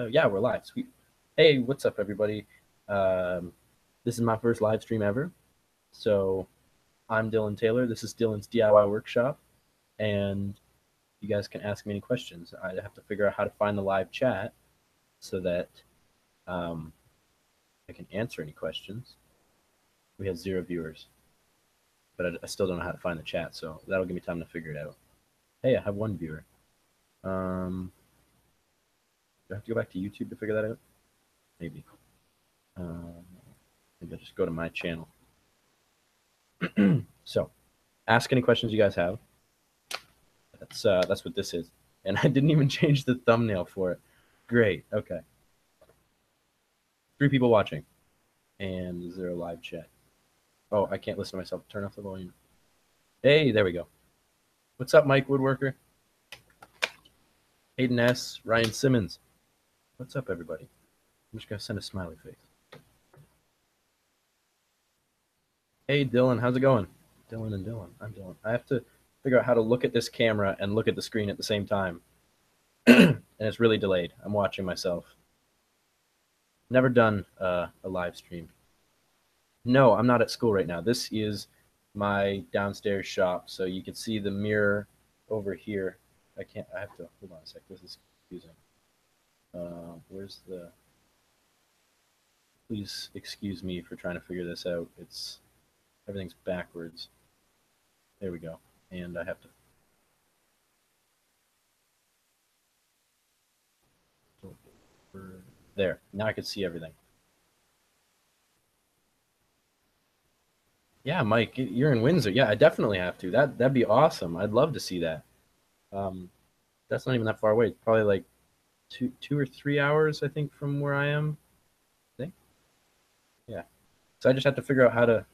Yeah, we're live. Sweet. Hey, what's up, everybody? Um, this is my first live stream ever. So I'm Dylan Taylor. This is Dylan's DIY workshop, and you guys can ask me any questions. I have to figure out how to find the live chat so that um, I can answer any questions. We have 0 viewers, but I still don't know how to find the chat, so that'll give me time to figure it out. Hey, I have 1 viewer. Do I have to go back to YouTube to figure that out? Maybe. Maybe I'll just go to my channel. So, ask any questions you guys have. That's what this is, and I didn't even change the thumbnail for it. Great. Okay. 3 people watching, and 0 live chat. Oh, I can't listen to myself. Turn off the volume. Hey, there we go. What's up, Mike Woodworker? Hayden S. Ryan Simmons. What's up, everybody? I'm just gonna send a smiley face. Hey, Dylan. How's it going? Dylan and Dylan. I'm Dylan. I have to figure out how to look at this camera and look at the screen at the same time. And it's really delayed. I'm watching myself. Never done a live stream. No, I'm not at school right now. This is my downstairs shop, so you can see the mirror over here. I have to, hold on a sec. This is confusing. Where's the, please excuse me for trying to figure this out. Everything's backwards. There we go. And I have to, there. Now I can see everything. Yeah, Mike, you're in Windsor. Yeah, I definitely have to. That'd be awesome. I'd love to see that. Um, that's not even that far away. It's probably like two or 3 hours, I think, from where I am. I think. Yeah. So I just have to figure out how to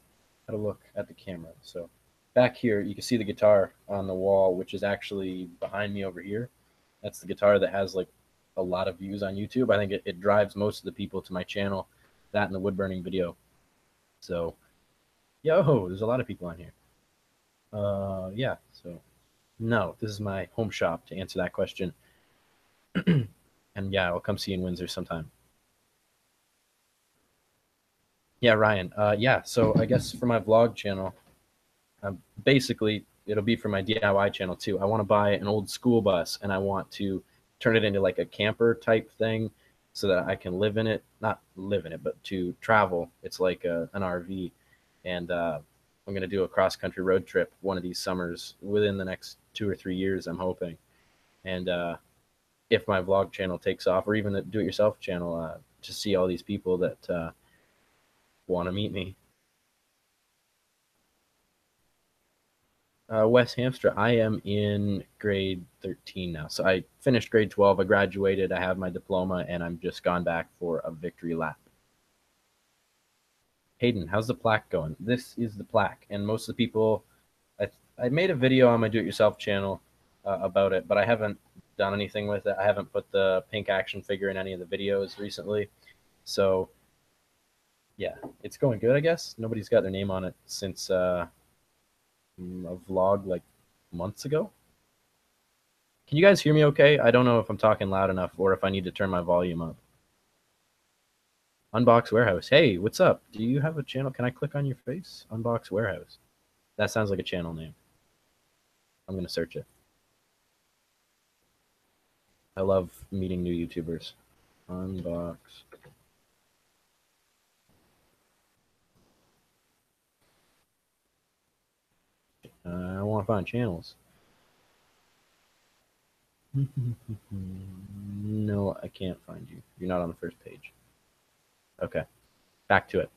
look at the camera. So back here, you can see the guitar on the wall, which is actually behind me over here. That's the guitar that has like a lot of views on YouTube. I think it drives most of the people to my channel. That and the wood burning video. So, yo, there's a lot of people on here. Yeah. So no, this is my home shop to answer that question. And yeah, I'll come see you in Windsor sometime. Yeah, Ryan. Yeah, so I guess for my vlog channel, basically it'll be for my DIY channel too. I want to buy an old school bus and I want to turn it into like a camper type thing so that I can live in it. Not live in it, but to travel. It's like an RV. And I'm going to do a cross country road trip one of these summers within the next 2 or 3 years, I'm hoping. And if my vlog channel takes off, or even the do it yourself channel, to see all these people that want to meet me. West Hamster, I am in grade 13 now. So I finished grade 12. I graduated. I have my diploma, and I'm just gone back for a victory lap. Hayden, how's the plaque going? This is the plaque, and most of the people, I made a video on my do-it-yourself channel about it, but I haven't done anything with it. I haven't put the pink action figure in any of the videos recently. So yeah, it's going good, I guess. Nobody's got their name on it since a vlog like months ago. Can you guys hear me okay? I don't know if I'm talking loud enough or if I need to turn my volume up. Unbox Warehouse. Hey, what's up? Do you have a channel? Can I click on your face? Unbox Warehouse. That sounds like a channel name. I'm going to search it. I love meeting new YouTubers. Unbox. I want to find channels. No, I can't find you. You're not on the first page. Okay, back to it.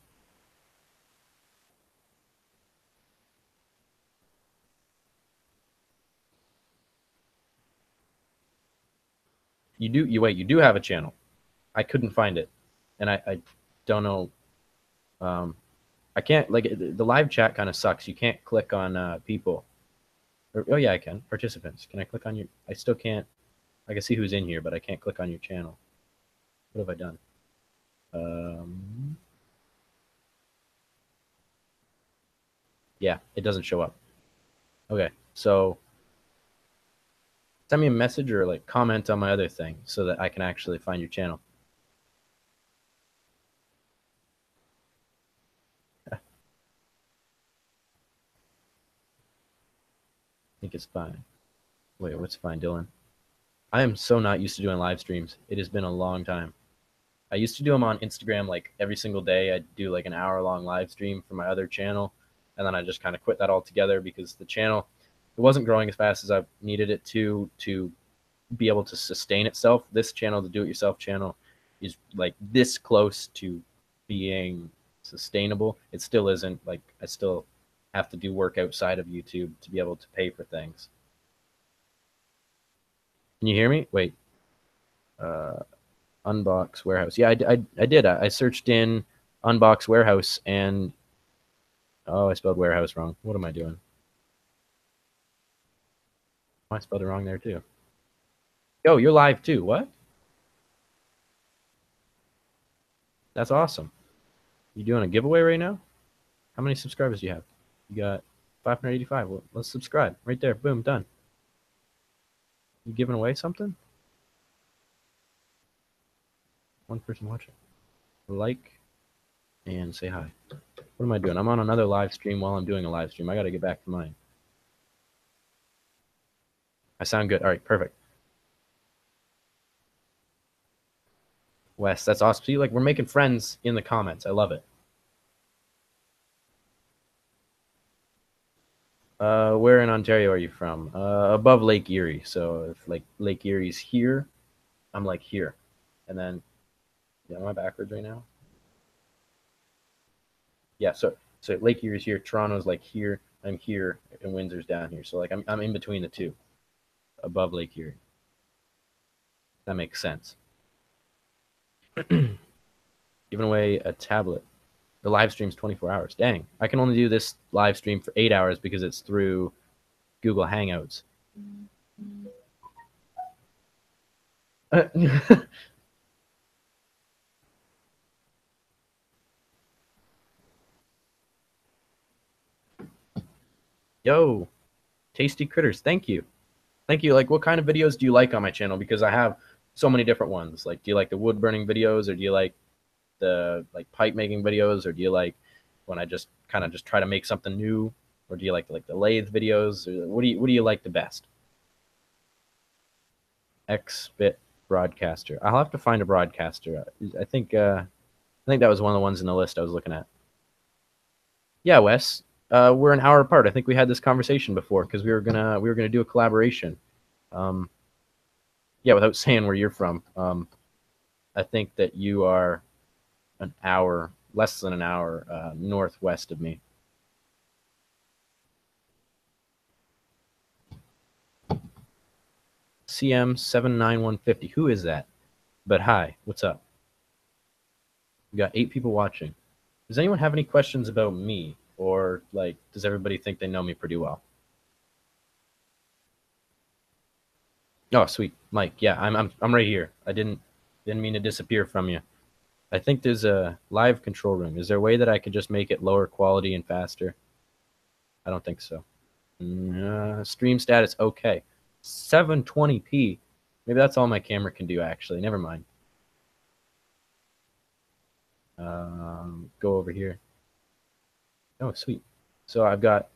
You do have a channel. I couldn't find it, and I don't know. I can't, like, the live chat kind of sucks. You can't click on people. Oh yeah, I can. Participants. Can I click on your? I still can't. I can see who's in here, but I can't click on your channel. What have I done? Yeah, it doesn't show up. Okay, so Send me a message or like comment on my other thing so that I can actually find your channel. I think it's fine. Wait, what's fine, Dylan? I am so not used to doing live streams. It has been a long time. I used to do them on Instagram like every single day. I'd do like an hour-long live stream for my other channel, and then I just kind of quit that altogether because the channel it wasn't growing as fast as I needed it to be able to sustain itself. This channel, the do-it-yourself channel, is like this close to being sustainable. It still isn't. Like I still have to do work outside of YouTube to be able to pay for things. Can you hear me? Wait. Uh, Unbox warehouse. Yeah, I did. I searched in unbox warehouse and oh, I spelled warehouse wrong. What am I doing? Oh, I spelled it wrong there too. Yo, you're live too. What? That's awesome. You doing a giveaway right now? How many subscribers do you have? You got 585. Well, let's subscribe right there. Boom, done. You giving away something? One person watching. Like and say hi. What am I doing? I'm on another live stream while I'm doing a live stream. I got to get back to mine. I sound good. All right, perfect. Wes, that's awesome. See, like we're making friends in the comments. I love it. Where in Ontario are you from? Above Lake Erie. So if like Lake Erie's here, I'm like here. And then, yeah, am I backwards right now? Yeah. So Lake Erie's here. Toronto's like here. I'm here, and Windsor's down here. So like I'm in between the two, above Lake Erie. That makes sense. Giving away a tablet. The live stream's 24 hours. Dang, I can only do this live stream for 8 hours because it's through Google Hangouts. Yo, tasty critters. Thank you. Thank you. Like, what kind of videos do you like on my channel? Because I have so many different ones. Like, do you like the wood burning videos, or do you like the like pipe making videos, or do you like when I just kind of just try to make something new, or do you like the lathe videos? Or what do you like the best? X-Bit broadcaster. I'll have to find a broadcaster. I think that was one of the ones in the list I was looking at. Yeah, Wes. We're an hour apart. I think we had this conversation before because we were gonna do a collaboration. Um, yeah, without saying where you're from, I think that you are an hour, less than an hour northwest of me. CM79150. Who is that? But hi, what's up? We got 8 people watching. Does anyone have any questions about me, or like, does everybody think they know me pretty well? Oh, sweet, Mike. Yeah, I'm right here. I didn't mean to disappear from you. I think there's a live control room. Is there a way that I could just make it lower quality and faster? I don't think so. Stream status okay. 720p. Maybe that's all my camera can do. Actually, never mind. Go over here. Oh, sweet. So I've got.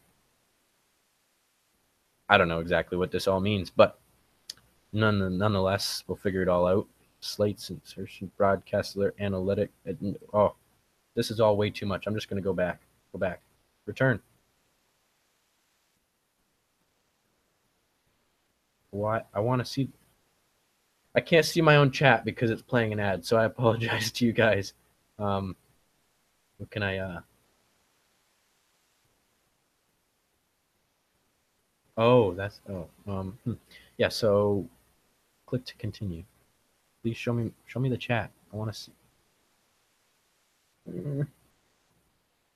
I don't know exactly what this all means, but nonetheless, we'll figure it all out. Slates, insertion, broadcast alert, analytic. Oh, this is all way too much. I'm just gonna go back. Go back. Return. Why? I want to see. I can't see my own chat because it's playing an ad, so I apologize to you guys. Um, what can I? Oh, that's oh. Yeah. So click to continue. Please show me the chat. I want to see.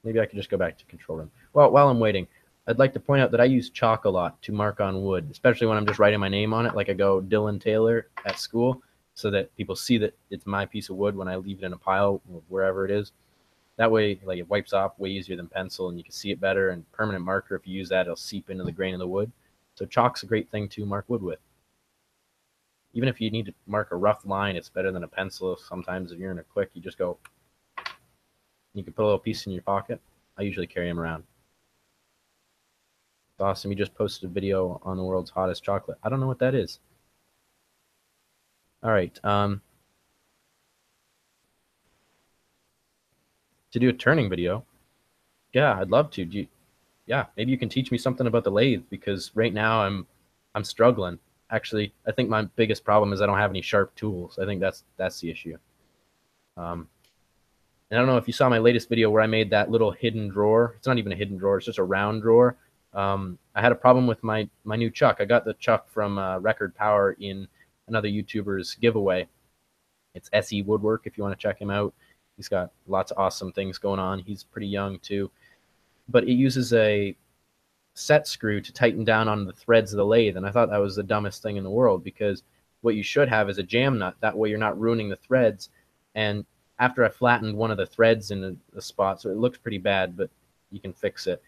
Maybe I could just go back to control room. Well, while I'm waiting, I'd like to point out that I use chalk a lot to mark on wood, especially when I'm just writing my name on it, like I go Dylan Taylor at school, so that people see that it's my piece of wood when I leave it in a pile wherever it is. That way, like it wipes off way easier than pencil, and you can see it better. And permanent marker, if you use that, it'll seep into the grain of the wood. So chalk's a great thing to mark wood with. Even if you need to mark a rough line, it's better than a pencil. Sometimes if you're in a quick, you just go. You can put a little piece in your pocket. I usually carry them around. It's awesome. You just posted a video on the world's hottest chocolate. I don't know what that is. All right. To do a turning video, yeah, I'd love to. Yeah, maybe you can teach me something about the lathe because right now I'm struggling. Actually, I think my biggest problem is I don't have any sharp tools. I think that's the issue. Um, and I don't know if you saw my latest video where I made that little hidden drawer. It's not even a hidden drawer; it's just a round drawer. I had a problem with my new chuck. I got the chuck from Record Power in another YouTuber's giveaway. It's SE Woodwork if you want to check him out. He's got lots of awesome things going on. He's pretty young too, but it uses a set screw to tighten down on the threads of the lathe, and I thought that was the dumbest thing in the world because what you should have is a jam nut. That way you're not ruining the threads. And after I flattened one of the threads in the spot, so it looks pretty bad, but you can fix it.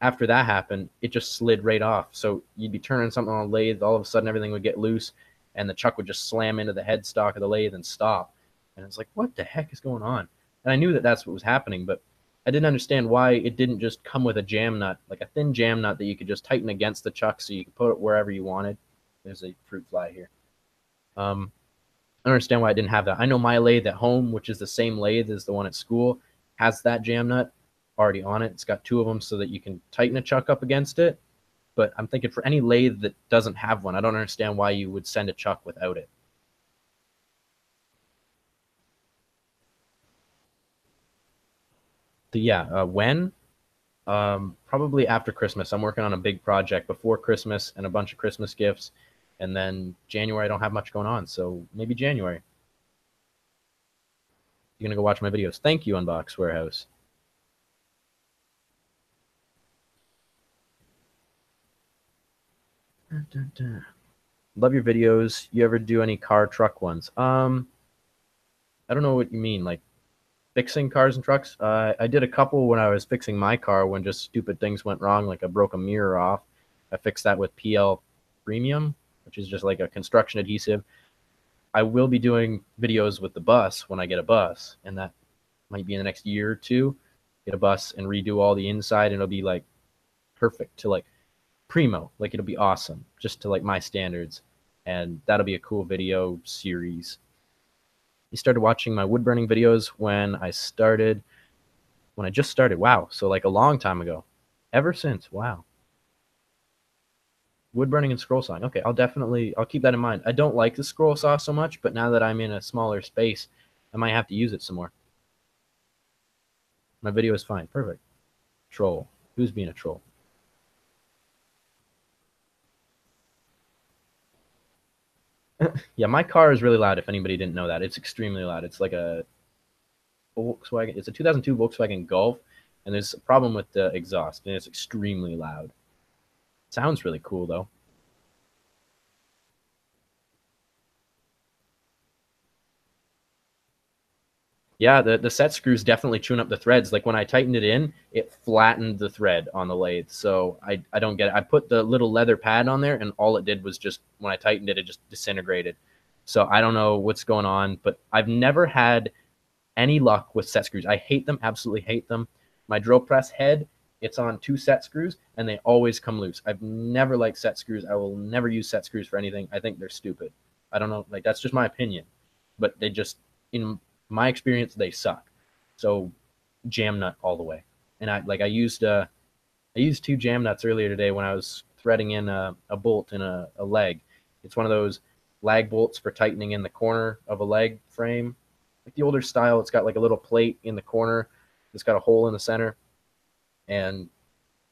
After that happened, it just slid right off. So you'd be turning something on a lathe, all of a sudden everything would get loose, and the chuck would just slam into the headstock of the lathe and stop. And it's like, what the heck is going on? And I knew that that's what was happening, but I didn't understand why it didn't just come with a jam nut, like a thin jam nut that you could just tighten against the chuck so you could put it wherever you wanted. There's a fruit fly here. I don't understand why I didn't have that. I know my lathe at home, which is the same lathe as the one at school, has that jam nut already on it. It's got two of them so that you can tighten a chuck up against it. But I'm thinking for any lathe that doesn't have one, I don't understand why you would send a chuck without it. So yeah, when? Probably after Christmas. I'm working on a big project before Christmas and a bunch of Christmas gifts. And then January, I don't have much going on. So maybe January. You're going to go watch my videos. Thank you, Unbox Warehouse. Dun, dun, dun. Love your videos. You ever do any car truck ones? I don't know what you mean. Like fixing cars and trucks. I did a couple when I was fixing my car when just stupid things went wrong, like I broke a mirror off. I fixed that with PL Premium, which is just like a construction adhesive. I will be doing videos with the bus when I get a bus, and that might be in the next year or two. Get a bus and redo all the inside, and it'll be like perfect to like primo. Like it'll be awesome, just to like my standards, and that'll be a cool video series. You started watching my wood burning videos when I just started. Wow. So like a long time ago. Ever since. Wow. Wood burning and scroll sawing. Okay, I'll keep that in mind. I don't like the scroll saw so much, but now that I'm in a smaller space, I might have to use it some more. My video is fine. Perfect. Troll. Who's being a troll? Yeah, my car is really loud if anybody didn't know that. It's extremely loud. It's like a Volkswagen. It's a 2002 Volkswagen Golf, and there's a problem with the exhaust, and it's extremely loud. Sounds really cool though. Yeah, the set screws definitely tune up the threads. Like when I tightened it in, it flattened the thread on the lathe. So I don't get it. I put the little leather pad on there, and all it did was just when I tightened it, it just disintegrated. So I don't know what's going on, but I've never had any luck with set screws. I hate them, absolutely hate them. My drill press head, it's on two set screws, and they always come loose. I've never liked set screws. I will never use set screws for anything. I think they're stupid. I don't know, like that's just my opinion, but they just, in my experience, they suck. So jam nut all the way. And I used two jam nuts earlier today when I was threading in a bolt in a leg. It's one of those lag bolts for tightening in the corner of a leg frame, like the older style. It's got like a little plate in the corner. It's got a hole in the center, and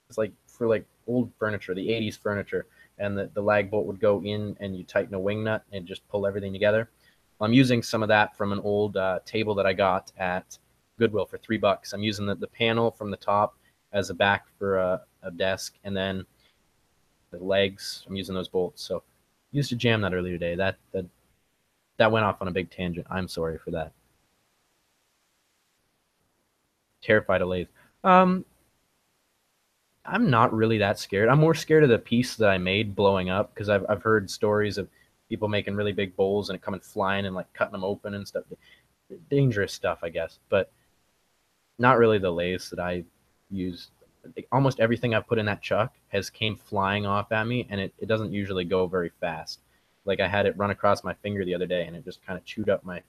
it's like for like old furniture, the 80s furniture. And the lag bolt would go in, and you tighten a wing nut and just pull everything together. Well, I'm using some of that from an old table that I got at Goodwill for $3. I'm using the panel from the top as a back for a desk, and then the legs, I'm using those bolts. So used a jam that earlier today. That went off on a big tangent. I'm sorry for that. Terrified of lathe. Um, I'm not really that scared. I'm more scared of the piece that I made blowing up because I've heard stories of people making really big bowls and it coming flying and like cutting them open and stuff. Dangerous stuff, I guess, but not really the lathes that I use. Almost everything I've put in that chuck has came flying off at me, and it doesn't usually go very fast. Like I had it run across my finger the other day, and it just kind of chewed up my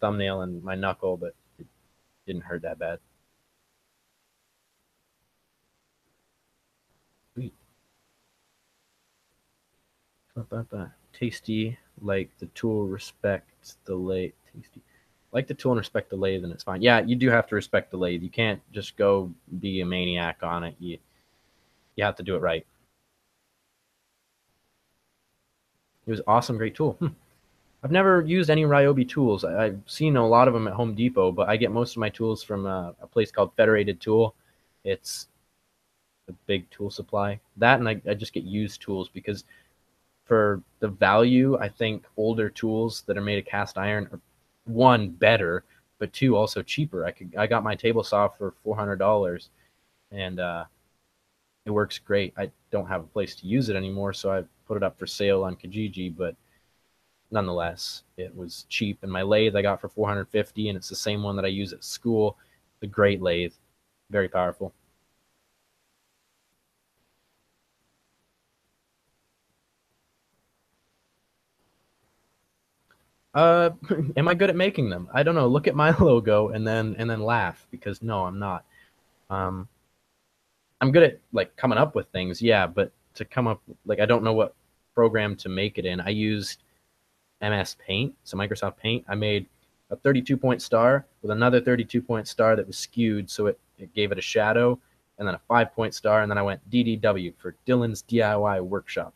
thumbnail and my knuckle, but it didn't hurt that bad. Sweet. Tasty, like the tool, respect the lathe. Tasty. Like the tool and respect the lathe, and it's fine. Yeah, you do have to respect the lathe. You can't just go be a maniac on it. You have to do it right. It was awesome, great tool. I've never used any Ryobi tools. I've seen a lot of them at Home Depot, but I get most of my tools from a place called Federated Tool. It's a big tool supply. That and I just get used tools because for the value, I think older tools that are made of cast iron are one better, but two also cheaper. I got my table saw for $400, and it works great. I don't have a place to use it anymore, so I put it up for sale on Kijiji, but nonetheless, it was cheap. And my lathe I got for 450, and it's the same one that I use at school. The great lathe, very powerful. Uh, am I good at making them? I don't know. Look at my logo and then laugh because no, I'm not. Um, I'm good at like coming up with things, yeah, but to come up like I don't know what program to make it in. I used MS Paint, so Microsoft Paint. I made a 32-point star with another 32-point star that was skewed, so it gave it a shadow, and then a 5-point star, and then I went DDW for Dylan's DIY Workshop,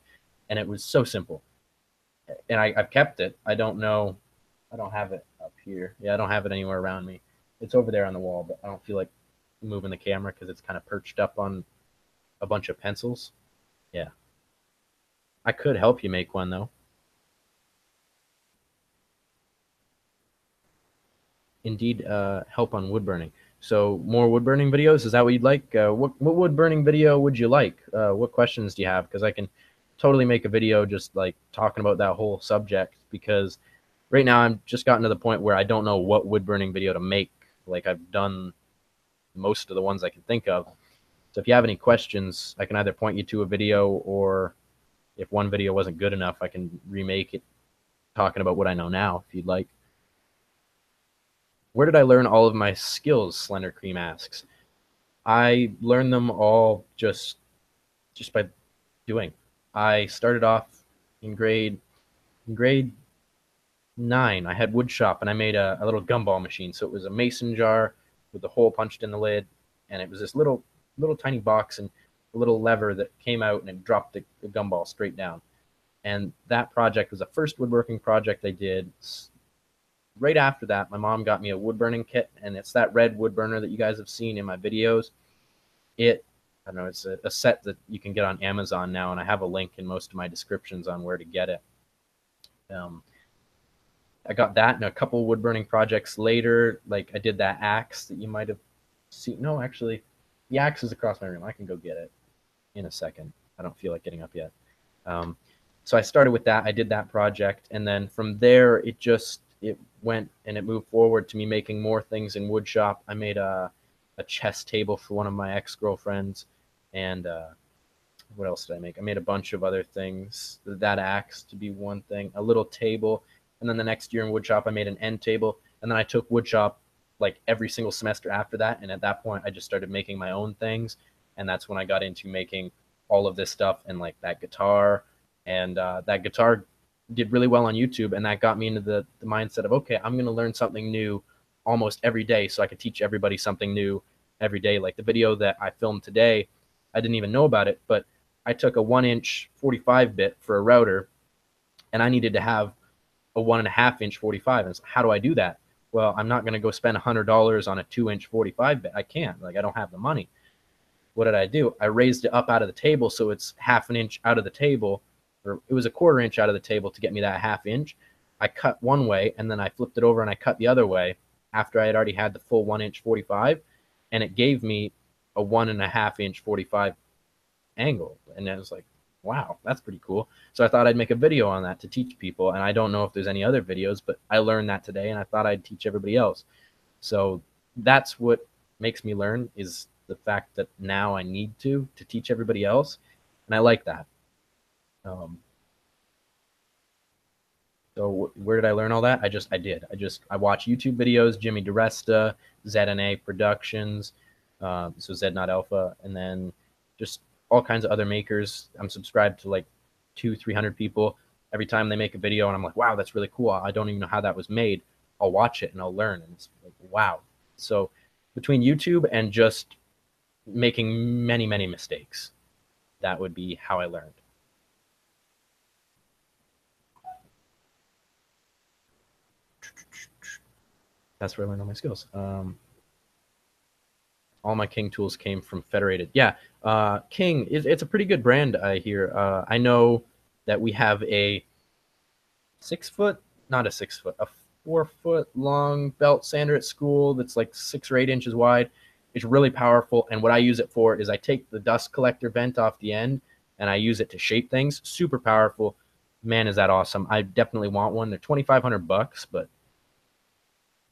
and it was so simple. And I've kept it. I don't know. I don't have it up here. Yeah, I don't have it anywhere around me. It's over there on the wall, but I don't feel like moving the camera because it's kind of perched up on a bunch of pencils. Yeah, I could help you make one though. Indeed, help on wood burning. So more wood burning videos. Is that what you'd like? What wood burning video would you like? What questions do you have? Because I can totally make a video just like talking about that whole subject. Because right now I'm just gotten to the point where I don't know what wood burning video to make. Like I've done most of the ones I can think of. So if you have any questions, I can either point you to a video, or if one video wasn't good enough, I can remake it talking about what I know now, if you'd like. Where did I learn all of my skills? Slender Cream asks. I learned them all just by doing. I started off in grade 9. I had wood shop and I made a little gumball machine. So it was a mason jar with a hole punched in the lid, and it was this little tiny box and a little lever that came out and it dropped the gumball straight down. And that project was the first woodworking project I did. Right after that, my mom got me a wood burning kit, and it's that red wood burner that you guys have seen in my videos. It, I don't know, it's a set that you can get on Amazon now, and I have a link in most of my descriptions on where to get it. Um, I got that and a couple wood burning projects later. Like I did that axe that you might have seen. No, actually, the axe is across my room. I can go get it in a second. I don't feel like getting up yet. Um, so I started with that. I did that project, and then from there, it went and it moved forward to me making more things in wood shop. I made a chess table for one of my ex girlfriends, and what else did I make? I made a bunch of other things. That axe to be one thing, a little table, and then the next year in woodshop I made an end table, and then I took woodshop like every single semester after that, and at that point I just started making my own things, and that's when I got into making all of this stuff and like that guitar, and that guitar did really well on YouTube, and that got me into the mindset of okay, I'm gonna learn something new almost every day, so I could teach everybody something new every day. Like the video that I filmed today, I didn't even know about it, but I took a 1-inch 45 bit for a router, and I needed to have a 1.5-inch 45. And so how do I do that? Well, I'm not going to go spend $100 on a 2-inch 45 bit. I can't. Like I don't have the money. What did I do? I raised it up out of the table so it's half an inch out of the table, or it was a 1/4 inch out of the table to get me that half inch. I cut one way and then I flipped it over and I cut the other way after I had already had the full 1-inch 45, and it gave me a 1.5-inch 45 angle. And I was like, Wow, that's pretty cool. So I thought I'd make a video on that to teach people, and I don't know if there's any other videos, but I learned that today, and I thought I'd teach everybody else. So that's what makes me learn, is the fact that now I need to teach everybody else, and I like that. Um, so where did I learn all that? I watch YouTube videos, Jimmy DiResta, ZNA Productions, so Z Not Alpha, and then just all kinds of other makers. I'm subscribed to like 300 people. Every time they make a video, and I'm like, wow, that's really cool. I don't even know how that was made. I'll watch it and I'll learn, and it's like, wow. So between YouTube and just making many mistakes, that would be how I learned. That's where I learned all my skills. All my King tools came from Federated. Yeah, King it's a pretty good brand. I hear. I know that we have a 6 foot, not a 6 foot, a 4 foot long belt sander at school that's like 6 or 8 inches wide. It's really powerful, and what I use it for is I take the dust collector vent off the end and I use it to shape things. Super powerful. Man, is that awesome! I definitely want one. They're $2,500, but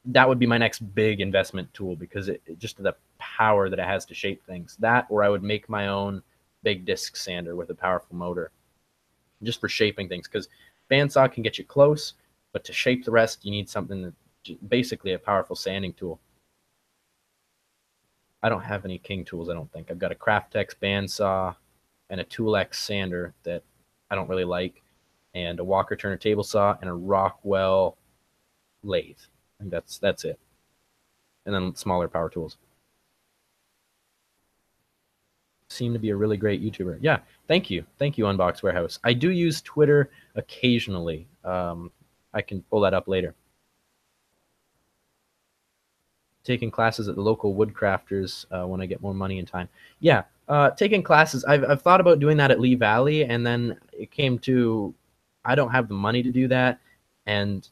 that would be my next big investment tool because it just the power that it has to shape things. That, or I would make my own big disc sander with a powerful motor just for shaping things, because bandsaw can get you close, but to shape the rest, you need something that basically a powerful sanding tool. I don't have any King tools, I don't think. I've got a Craftex bandsaw and a Tool X sander that I don't really like, and a Walker Turner table saw and a Rockwell lathe. I think that's it. And then smaller power tools. Seem to be a really great YouTuber. Yeah, thank you, Unbox Warehouse. I do use Twitter occasionally. I can pull that up later. Taking classes at the local woodcrafters when I get more money and time. Yeah, taking classes. I've thought about doing that at Lee Valley, and then it came to I don't have the money to do that, and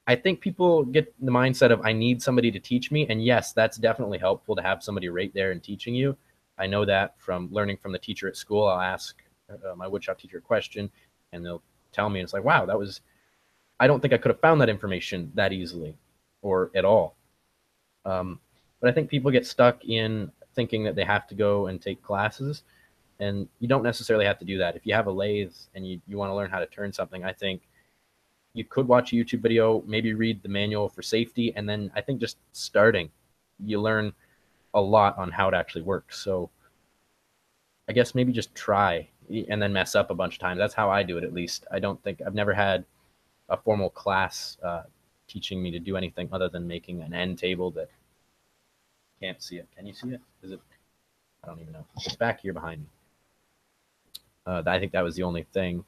I think people get the mindset of I need somebody to teach me, and yes, that's definitely helpful to have somebody right there and teaching you. I know that from learning from the teacher at school. I'll ask my woodshop teacher a question, and they'll tell me, and it's like, wow, that was. I don't think I could have found that information that easily, or at all. But I think people get stuck in thinking that they have to go and take classes, and you don't necessarily have to do that. If you have a lathe and you want to learn how to turn something, I think you could watch a YouTube video, maybe read the manual for safety, and then I think just starting, you learn a lot on how it actually works. So I guess maybe just try and then mess up a bunch of times. That's how I do it, at least. I don't think I've never had a formal class teaching me to do anything other than making an end table that can't see it. Can you see it? Is it? I don't even know. It's back here behind me. I think that was the only thing,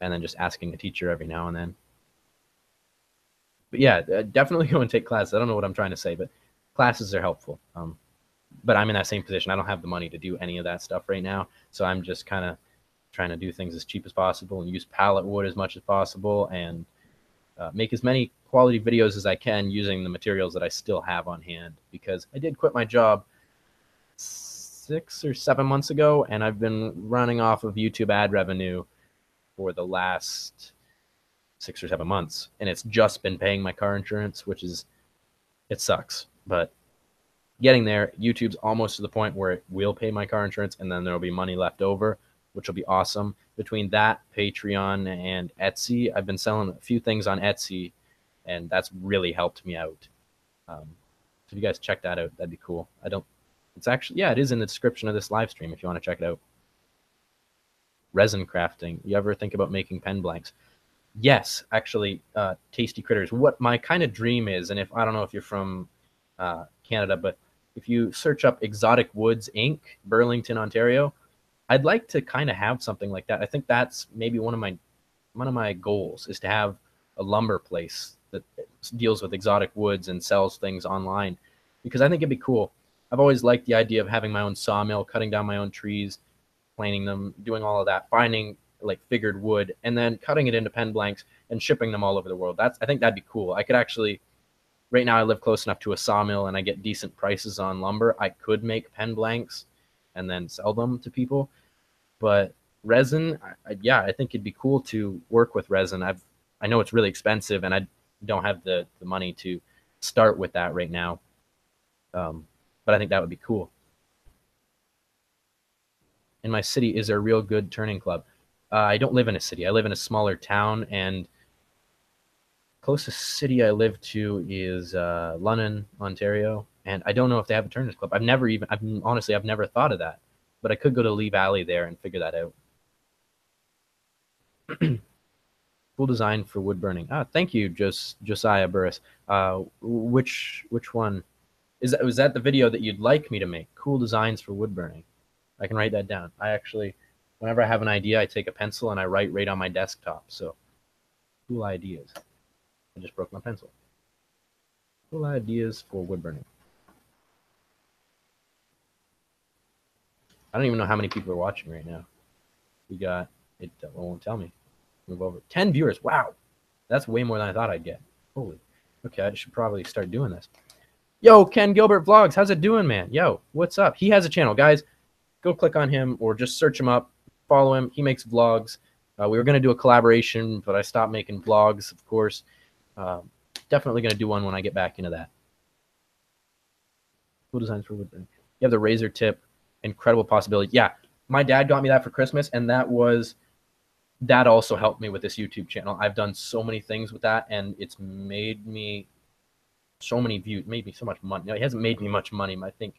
and then just asking a teacher every now and then. But yeah, definitely go and take classes. I don't know what I'm trying to say, but classes are helpful. But I'm in that same position. I don't have the money to do any of that stuff right now, so I'm just kind of trying to do things as cheap as possible and use pallet wood as much as possible, and make as many quality videos as I can using the materials that I still have on hand, because I did quit my job 6 or 7 months ago, and I've been running off of YouTube ad revenue for the last 6 or 7 months, and it's just been paying my car insurance, which is, it sucks, but getting there. YouTube's almost to the point where it will pay my car insurance, and then there'll be money left over, which will be awesome. Between that, Patreon, and Etsy, I've been selling a few things on Etsy, and that's really helped me out. So if you guys check that out, that'd be cool. I don't. It's actually, yeah, it is in the description of this live stream if you want to check it out. Resin crafting. You ever think about making pen blanks? Yes, actually, Tasty Critters. What my kind of dream is, and if I don't know if you're from Canada, but if you search up Exotic Woods Inc., Burlington, Ontario, I'd like to kind of have something like that. I think that's maybe one of my goals, is to have a lumber place that deals with exotic woods and sells things online, because I think it'd be cool. I've always liked the idea of having my own sawmill, cutting down my own trees, planing them, doing all of that, finding like figured wood, and then cutting it into pen blanks and shipping them all over the world. I think that'd be cool. I could actually, right now I live close enough to a sawmill and I get decent prices on lumber. I could make pen blanks and then sell them to people, but resin, yeah, I think it'd be cool to work with resin. I know it's really expensive, and I don't have the money to start with that right now. But I think that would be cool. In my city, is there a real good turning club? I don't live in a city. I live in a smaller town, and closest city I live to is London, Ontario, and I don't know if they have a turners club. I've never thought of that, but I could go to Lee Valley there and figure that out. Full design for wood burning. Ah, thank you, Josiah Burris. Which one is that? Was that the video that you'd like me to make? Cool designs for wood burning. I can write that down. I actually, whenever I have an idea, I take a pencil and I write right on my desktop. So cool ideas. I just broke my pencil. Cool ideas for wood burning. I don't even know how many people are watching right now. We got it. Won't tell me. Move over. 10 viewers. Wow, that's way more than I thought I'd get. Holy. Okay, I should probably start doing this. Yo, Ken Gilbert Vlogs, how's it doing, man? Yo, what's up? He has a channel, guys. Go click on him or just search him up. Follow him. He makes vlogs. We were gonna do a collaboration, but I stopped making vlogs, of course. Definitely gonna do one when I get back into that. Cool designs for woodburn. You have the Razer Tip. Incredible possibility. Yeah, my dad got me that for Christmas, and that also helped me with this YouTube channel. I've done so many things with that, and it's made me so many views, made me so much money. No, it hasn't made me much money. I think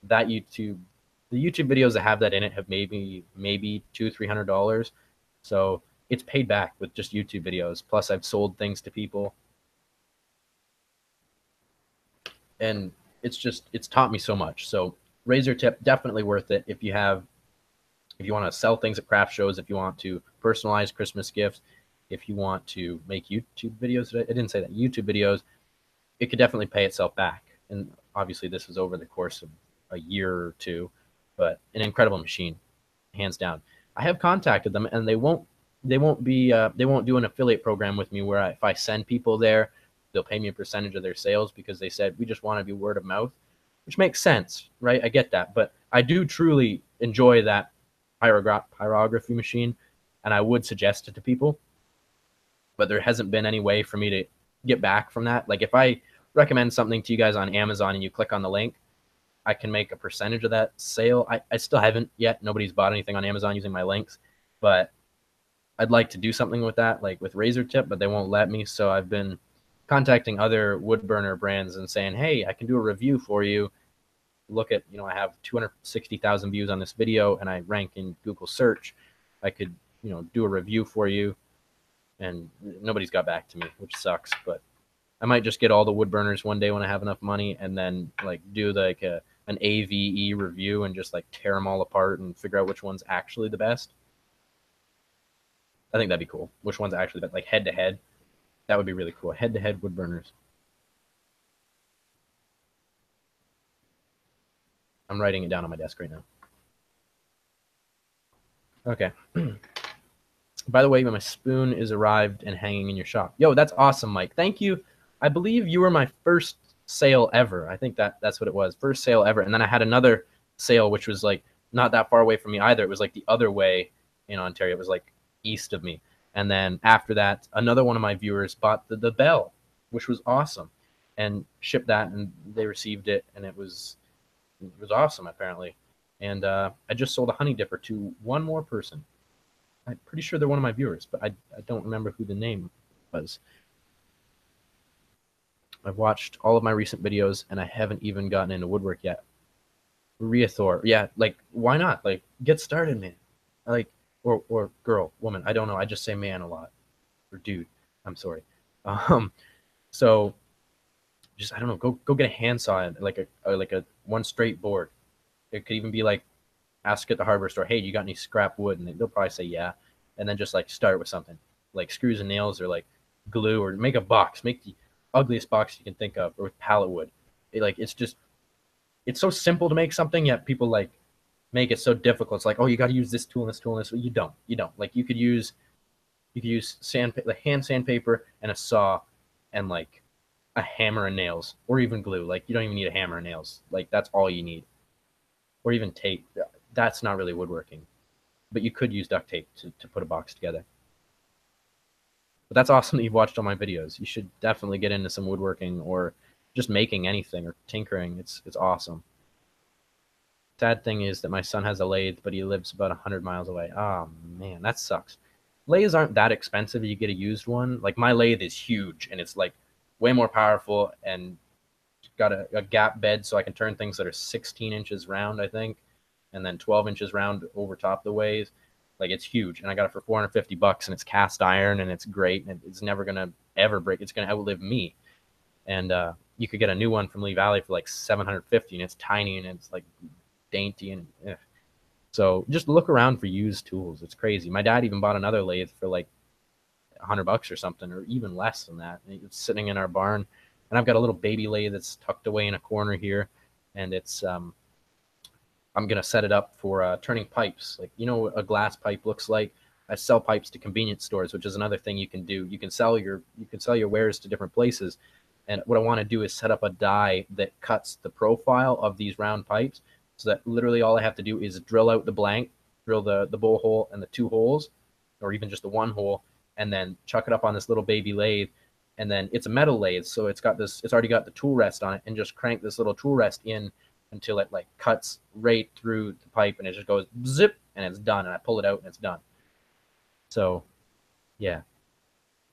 that the YouTube videos that have that in it have made me maybe $200-300. So it's paid back with just YouTube videos. Plus, I've sold things to people, and it's taught me so much. So Razer Tip, definitely worth it if you want to sell things at craft shows, if you want to personalize Christmas gifts, if you want to make YouTube videos. I didn't say that. YouTube videos, it could definitely pay itself back. And obviously this was over the course of a year or two, but an incredible machine, hands down. I have contacted them, and they won't do an affiliate program with me where if I send people there, they'll pay me a percentage of their sales, because they said we just want to be word of mouth, which makes sense, right? I get that, but I do truly enjoy that pyrography machine, and I would suggest it to people, but there hasn't been any way for me to get back from that. Like if I recommend something to you guys on Amazon and you click on the link, I can make a percentage of that sale. I still haven't yet. Nobody's bought anything on Amazon using my links, but I'd like to do something with that, like with Razer Tip, but they won't let me. So I've been contacting other wood burner brands and saying, hey, I can do a review for you. Look at, I have 260,000 views on this video and I rank in Google search. I could, do a review for you, and nobody's got back to me, which sucks, but I might just get all the wood burners one day when I have enough money, and then like do like an AVE review and just like tear them all apart and figure out which one's actually the best. I think that'd be cool. Which one's actually the best, like head to head. That would be really cool. Head to head wood burners. I'm writing it down on my desk right now. Okay. By the way, my spoon is arrived and hanging in your shop. Yo, that's awesome, Mike. Thank you. I believe you were my first sale ever. I think that's what it was. First sale ever. And then I had another sale, which was like not that far away from me either. It was like the other way in Ontario. It was like east of me. And then after that, another one of my viewers bought the bell, which was awesome, and shipped that, and they received it, and it was awesome apparently. And I just sold a honey dipper to one more person. I'm pretty sure they're one of my viewers, but I don't remember who the name was. I've watched all of my recent videos, and I haven't even gotten into woodwork yet. Reathor, yeah, like why not? Like get started, man. Like or girl, woman. I don't know. I just say man a lot, or dude. I'm sorry. So just I don't know. Go get a handsaw and like a one straight board. It could even be like ask at the hardware store, hey, you got any scrap wood? And they'll probably say yeah. And then just like start with something like screws and nails, or like glue, or make a box. Make the ugliest box you can think of, or with pallet wood. It's so simple to make something, yet people like make it so difficult. It's like, oh, you got to use this tool and this tool and this. Well, you don't. Like you could use like hand sandpaper and a saw, and like a hammer and nails, or even glue. Like you don't even need a hammer and nails. Like that's all you need, or even tape. That's not really woodworking. but you could use duct tape to put a box together. But that's awesome that you've watched all my videos. You should definitely get into some woodworking or just making anything or tinkering. It's awesome. Sad thing is that my son has a lathe, but he lives about 100 miles away. Oh, man, that sucks. Lathes aren't that expensive if you get a used one. Like, my lathe is huge, and it's, like, way more powerful and got a gap bed so I can turn things that are 16 inches round, I think, and then 12 inches round over top the ways. Like, it's huge, and I got it for 450 bucks, and it's cast iron, and it's great, and it's never going to ever break. It's going to outlive me. And you could get a new one from Lee Valley for, like, 750, and it's tiny, and it's, like, dainty, and so just look around for used tools. It's crazy. My dad even bought another lathe for like 100 bucks or something, or even less than that. It's sitting in our barn, and I've got a little baby lathe that's tucked away in a corner here, and it's I'm gonna set it up for turning pipes. Like, you know what a glass pipe looks like. I sell pipes to convenience stores, which is another thing you can do. You can sell your wares to different places. And what I want to do is set up a die that cuts the profile of these round pipes, so that literally all I have to do is drill out the blank, drill the bowl hole and the two holes, or even just the one hole, and then chuck it up on this little baby lathe. And then it's a metal lathe, so it's already got the tool rest on it, and just crank this little tool rest in until it like cuts right through the pipe, and it just goes zip, and it's done. And I pull it out, and it's done. So yeah,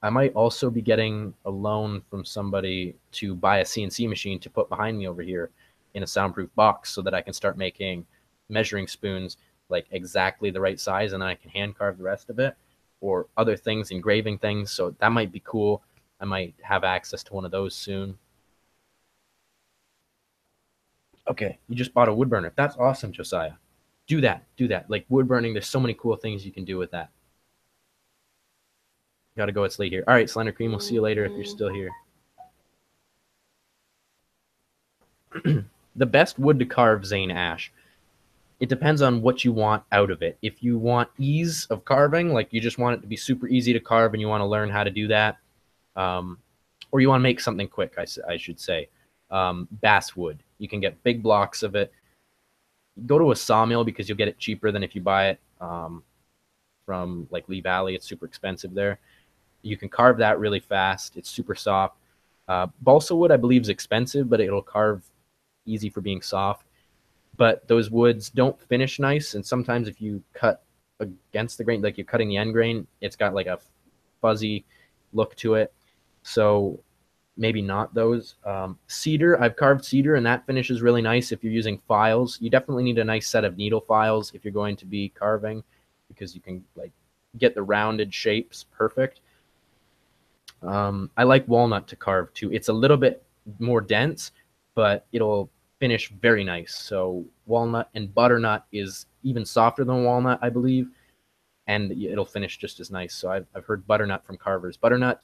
I might also be getting a loan from somebody to buy a CNC machine to put behind me over here in a soundproof box, so that I can start making measuring spoons like exactly the right size, and then I can hand carve the rest of it, or other things, engraving things. So that might be cool. I might have access to one of those soon. Okay, you just bought a wood burner. That's awesome, Josiah. Do that. Do that. Like, wood burning, there's so many cool things you can do with that. Gotta go. It's late here. All right, Slender Cream. We'll see you later if you're still here. The best wood to carve, Zane Ash. It depends on what you want out of it. If you want ease of carving, like you just want it to be super easy to carve and you want to learn how to do that, or you want to make something quick, I should say, basswood. You can get big blocks of it. Go to a sawmill because you'll get it cheaper than if you buy it from like Lee Valley. It's super expensive there. You can carve that really fast. It's super soft. Balsa wood, I believe, is expensive, but it'll carve easy for being soft. But those woods don't finish nice, and sometimes if you cut against the grain, like you're cutting the end grain, it's got like a fuzzy look to it. So maybe not those. Cedar, I've carved cedar, and that finishes really nice if you're using files. You definitely need a nice set of needle files if you're going to be carving, because you can like get the rounded shapes perfect. I like walnut to carve too. It's a little bit more dense, but it'll finish very nice. So walnut and butternut is even softer than walnut, I believe, and it'll finish just as nice. So I've heard butternut from carvers. Butternut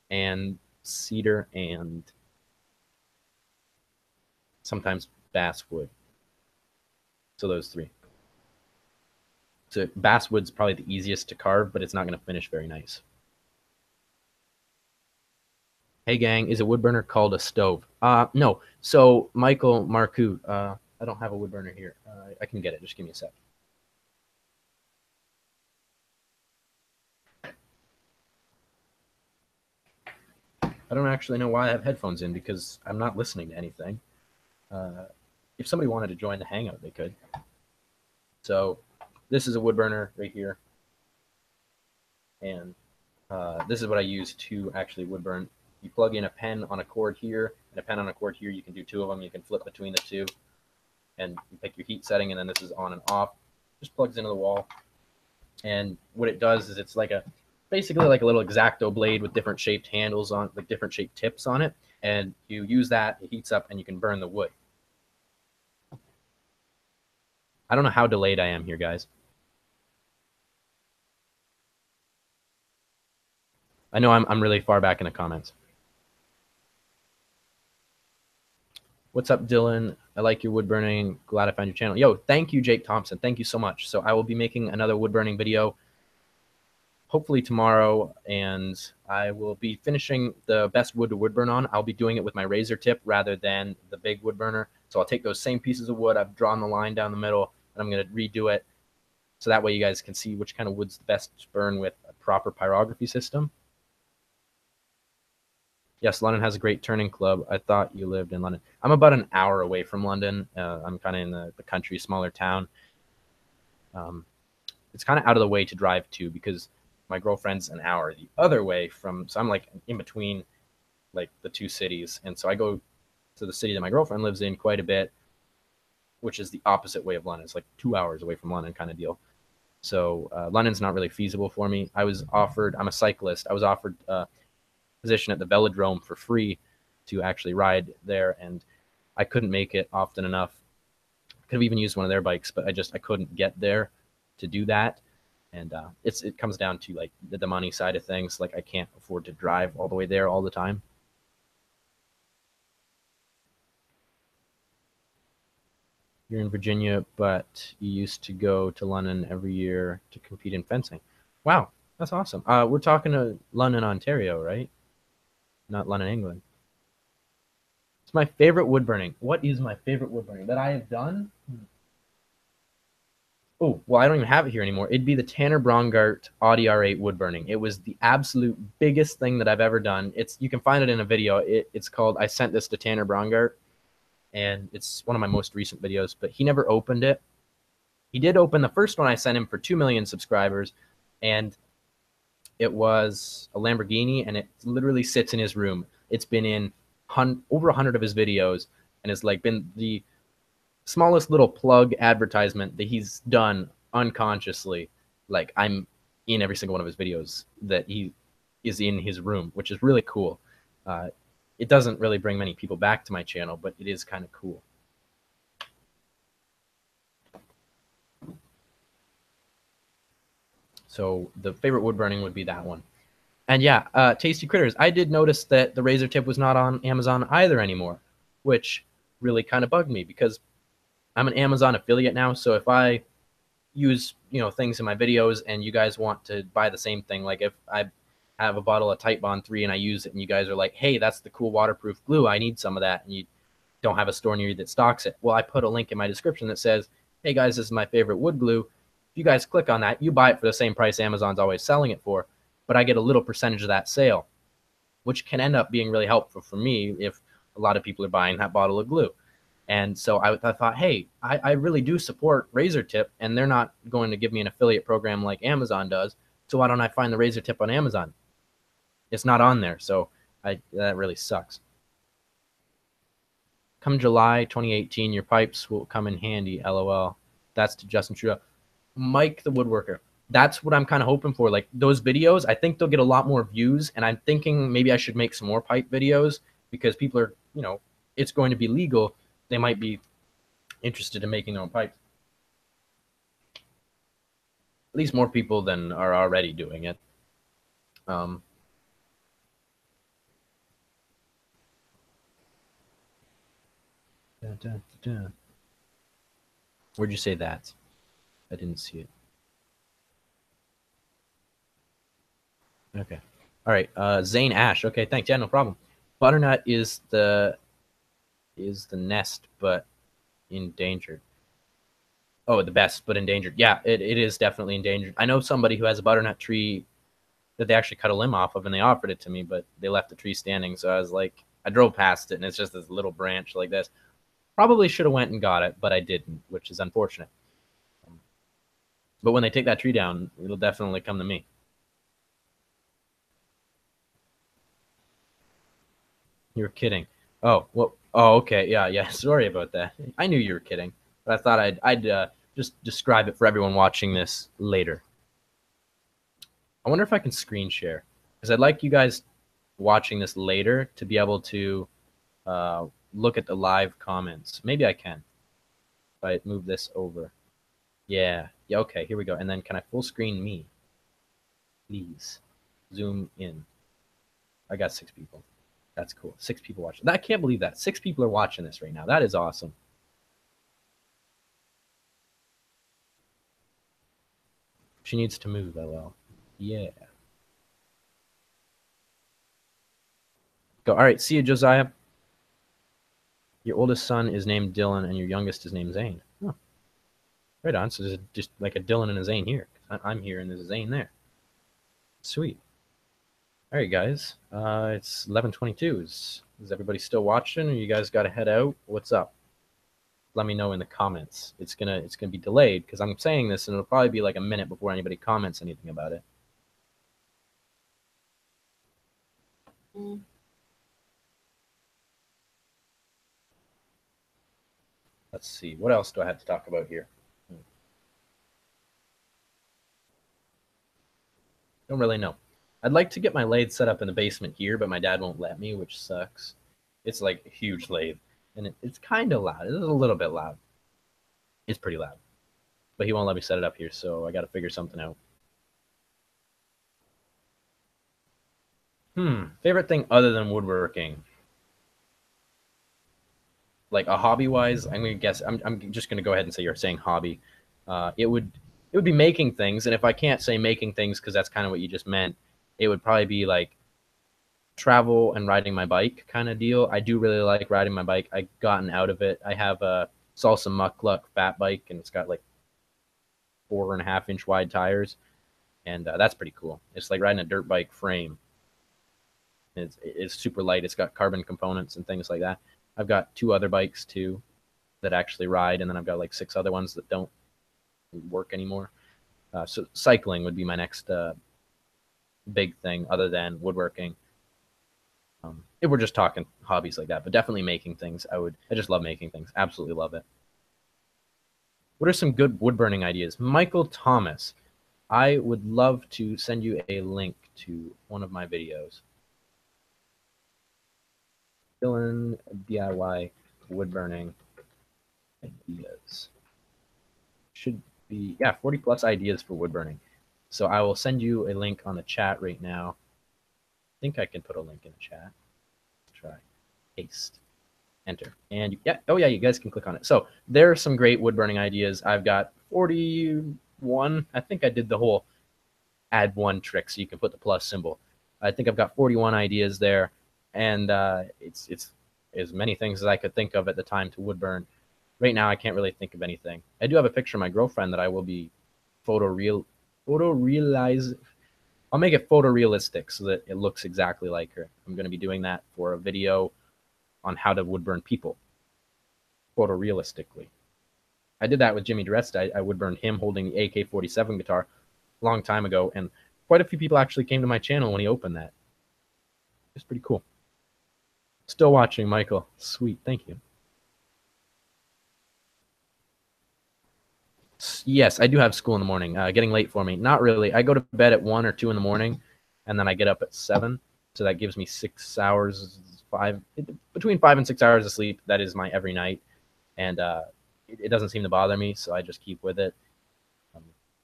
and cedar and sometimes basswood. So those three. So basswood's probably the easiest to carve, but it's not going to finish very nice. Hey gang, is a wood burner called a stove? No. So Michael Marcoux, I don't have a wood burner here. I can get it. Just give me a sec. I don't actually know why I have headphones in, because I'm not listening to anything. If somebody wanted to join the hangout, they could. So this is a wood burner right here, and this is what I use to actually wood burn. You plug in a pen on a cord here and a pen on a cord here. You can do two of them. You can flip between the two, and you pick your heat setting, and then this is on and off. Just plugs into the wall, and what it does is it's like basically like a little X-Acto blade with different shaped handles on, like different shaped tips on it, and you use that. It heats up, and you can burn the wood. I don't know how delayed I am here, guys. I know I'm really far back in the comments. What's up, Dylan? I like your wood burning. Glad I found your channel. Yo, thank you, Jake Thompson. Thank you so much. So I will be making another wood burning video hopefully tomorrow, and I will be finishing the best wood to wood burn on. I'll be doing it with my Razer Tip rather than the big wood burner. So I'll take those same pieces of wood. I've drawn the line down the middle, and I'm going to redo it so that way you guys can see which kind of wood's the best to burn with a proper pyrography system. Yes, London has a great turning club. I thought you lived in London. I'm about an hour away from London. I'm kind of in the country, smaller town. Um, it's kind of out of the way to drive to because my girlfriend's an hour the other way from. So I'm like in between like the two cities, and so I go to the city that my girlfriend lives in quite a bit, which is the opposite way of London. It's like 2 hours away from London, kind of deal. So London's not really feasible for me. I was offered. I'm a cyclist. I was offered a position at the Velodrome for free to actually ride there, and I couldn't make it often enough. Could have even used one of their bikes, but I couldn't get there to do that. And it comes down to like the money side of things. Like I can't afford to drive all the way there all the time. You're in Virginia, but you used to go to London every year to compete in fencing. Wow, that's awesome. We're talking to London, Ontario, right? Not London, England. It's my favorite wood burning. What is my favorite wood burning that I have done? Oh, well, I don't even have it here anymore. It'd be the Tanner Braungart Audi R8 wood burning. It was the absolute biggest thing that I've ever done. You can find it in a video. It's called I Sent This to Tanner Braungart, and it's one of my most recent videos, but he never opened it. He did open the first one I sent him for 2 million subscribers, and it was a Lamborghini, and it literally sits in his room. It's been in over 100 of his videos, and it's like been the smallest little plug advertisement that he's done unconsciously. Like I'm in every single one of his videos that he is in his room, which is really cool. It doesn't really bring many people back to my channel, but it is kind of cool. So the favorite wood burning would be that one. And yeah, Tasty Critters. I did notice that the Razer Tip was not on Amazon either anymore, which really kind of bugged me because I'm an Amazon affiliate now. So if I use things in my videos and you guys want to buy the same thing, like if I have a bottle of Type Bond 3 and I use it and you guys are like, hey, that's the cool waterproof glue, I need some of that, and you don't have a store near you that stocks it, well, I put a link in my description that says, hey guys, this is my favorite wood glue. If you guys click on that, you buy it for the same price Amazon's always selling it for, but I get a little percentage of that sale, which can end up being really helpful for me if a lot of people are buying that bottle of glue. And so I thought, hey, I really do support Razer Tip, and they're not going to give me an affiliate program like Amazon does, so why don't I find the Razer Tip on Amazon? It's not on there, so that really sucks. Come July 2018, your pipes will come in handy, LOL. That's to Justin Trudeau. Mike the Woodworker. That's what I'm kind of hoping for. Like those videos, I think they'll get a lot more views, and I'm thinking maybe I should make some more pipe videos because people are, it's going to be legal. They might be interested in making their own pipes. At least more people than are already doing it. Where'd you say that? I didn't see it. Okay. All right. Zane Ash. Okay, thanks. Yeah, no problem. Butternut is the nest, but endangered. Oh, the best, but endangered. Yeah, it is definitely endangered. I know somebody who has a butternut tree that they actually cut a limb off of, and they offered it to me, but they left the tree standing. So I was like, I drove past it, and it's just this little branch like this. Probably should have went and got it, but I didn't, which is unfortunate. But when they take that tree down, it'll definitely come to me. You're kidding. Oh, well. Oh, okay. Yeah. Sorry about that. I knew you were kidding, but I thought I'd just describe it for everyone watching this later. I wonder if I can screen share, because I'd like you guys watching this later to be able to look at the live comments. Maybe I can. If I move this over. Yeah. Okay. Here we go. And then can I full screen me? Please zoom in. I got 6 people. That's cool. 6 people watching. I can't believe that. 6 people are watching this right now. That is awesome. She needs to move, LL. Yeah. Go. All right. See you, Josiah. Your oldest son is named Dylan, and your youngest is named Zane. Huh. Right on. So there's just like a Dylan and a Zane here. I'm here and there's a Zane there. Sweet. All right, guys. It's 11:22. Is everybody still watching, or you guys got to head out? What's up? Let me know in the comments. It's gonna be delayed because I'm saying this, and it'll probably be like a minute before anybody comments anything about it. Let's see. What else do I have to talk about here? Don't really know. I'd like to get my lathe set up in the basement here, but my dad won't let me, which sucks. It's like a huge lathe, and it's kind of loud. It's a little bit loud. It's pretty loud, but he won't let me set it up here, so I got to figure something out. Favorite thing other than woodworking, like a hobby wise, I'm gonna guess. I'm just gonna go ahead and say you're saying hobby. It would be making things, and if I can't say making things because that's kind of what you just meant, it would probably be like travel and riding my bike kind of deal. I do really like riding my bike. I gotten out of it. I have a Salsa Muckluck fat bike, and it's got like 4.5 inch wide tires, and that's pretty cool. It's like riding a dirt bike frame. It's super light. It's got carbon components and things like that. I've got two other bikes too that actually ride, and then I've got like six other ones that don't work anymore. So cycling would be my next big thing, other than woodworking. If we're just talking hobbies like that, but definitely making things. I just love making things. Absolutely love it. What are some good wood burning ideas? Michael Thomas. I would love to send you a link to one of my videos. Dylan DIY wood burning ideas. Should be, yeah, 40 plus ideas for wood burning. So I will send you a link on the chat right now. I think I can put a link in the chat. Let's try. Paste. Enter. And yeah, oh yeah, you guys can click on it. So there are some great wood burning ideas. I've got 41. I think I did the whole add one trick so you can put the plus symbol. I think I've got 41 ideas there, and it's as many things as I could think of at the time to wood burn. Right now, I can't really think of anything. I do have a picture of my girlfriend that I will be photorealize. I'll make it photorealistic so that it looks exactly like her. I'm going to be doing that for a video on how to wood burn people photorealistically. I did that with Jimmy DeResta. I wood burned him holding the AK-47 guitar a long time ago, and quite a few people actually came to my channel when he opened that. It's pretty cool. Still watching, Michael. Sweet, thank you. Yes, I do have school in the morning. Getting late for me. Not really. I go to bed at 1 or 2 in the morning, and then I get up at 7. So that gives me 6 hours, between 5 and 6 hours of sleep. That is my every night, and it doesn't seem to bother me, so I just keep with it.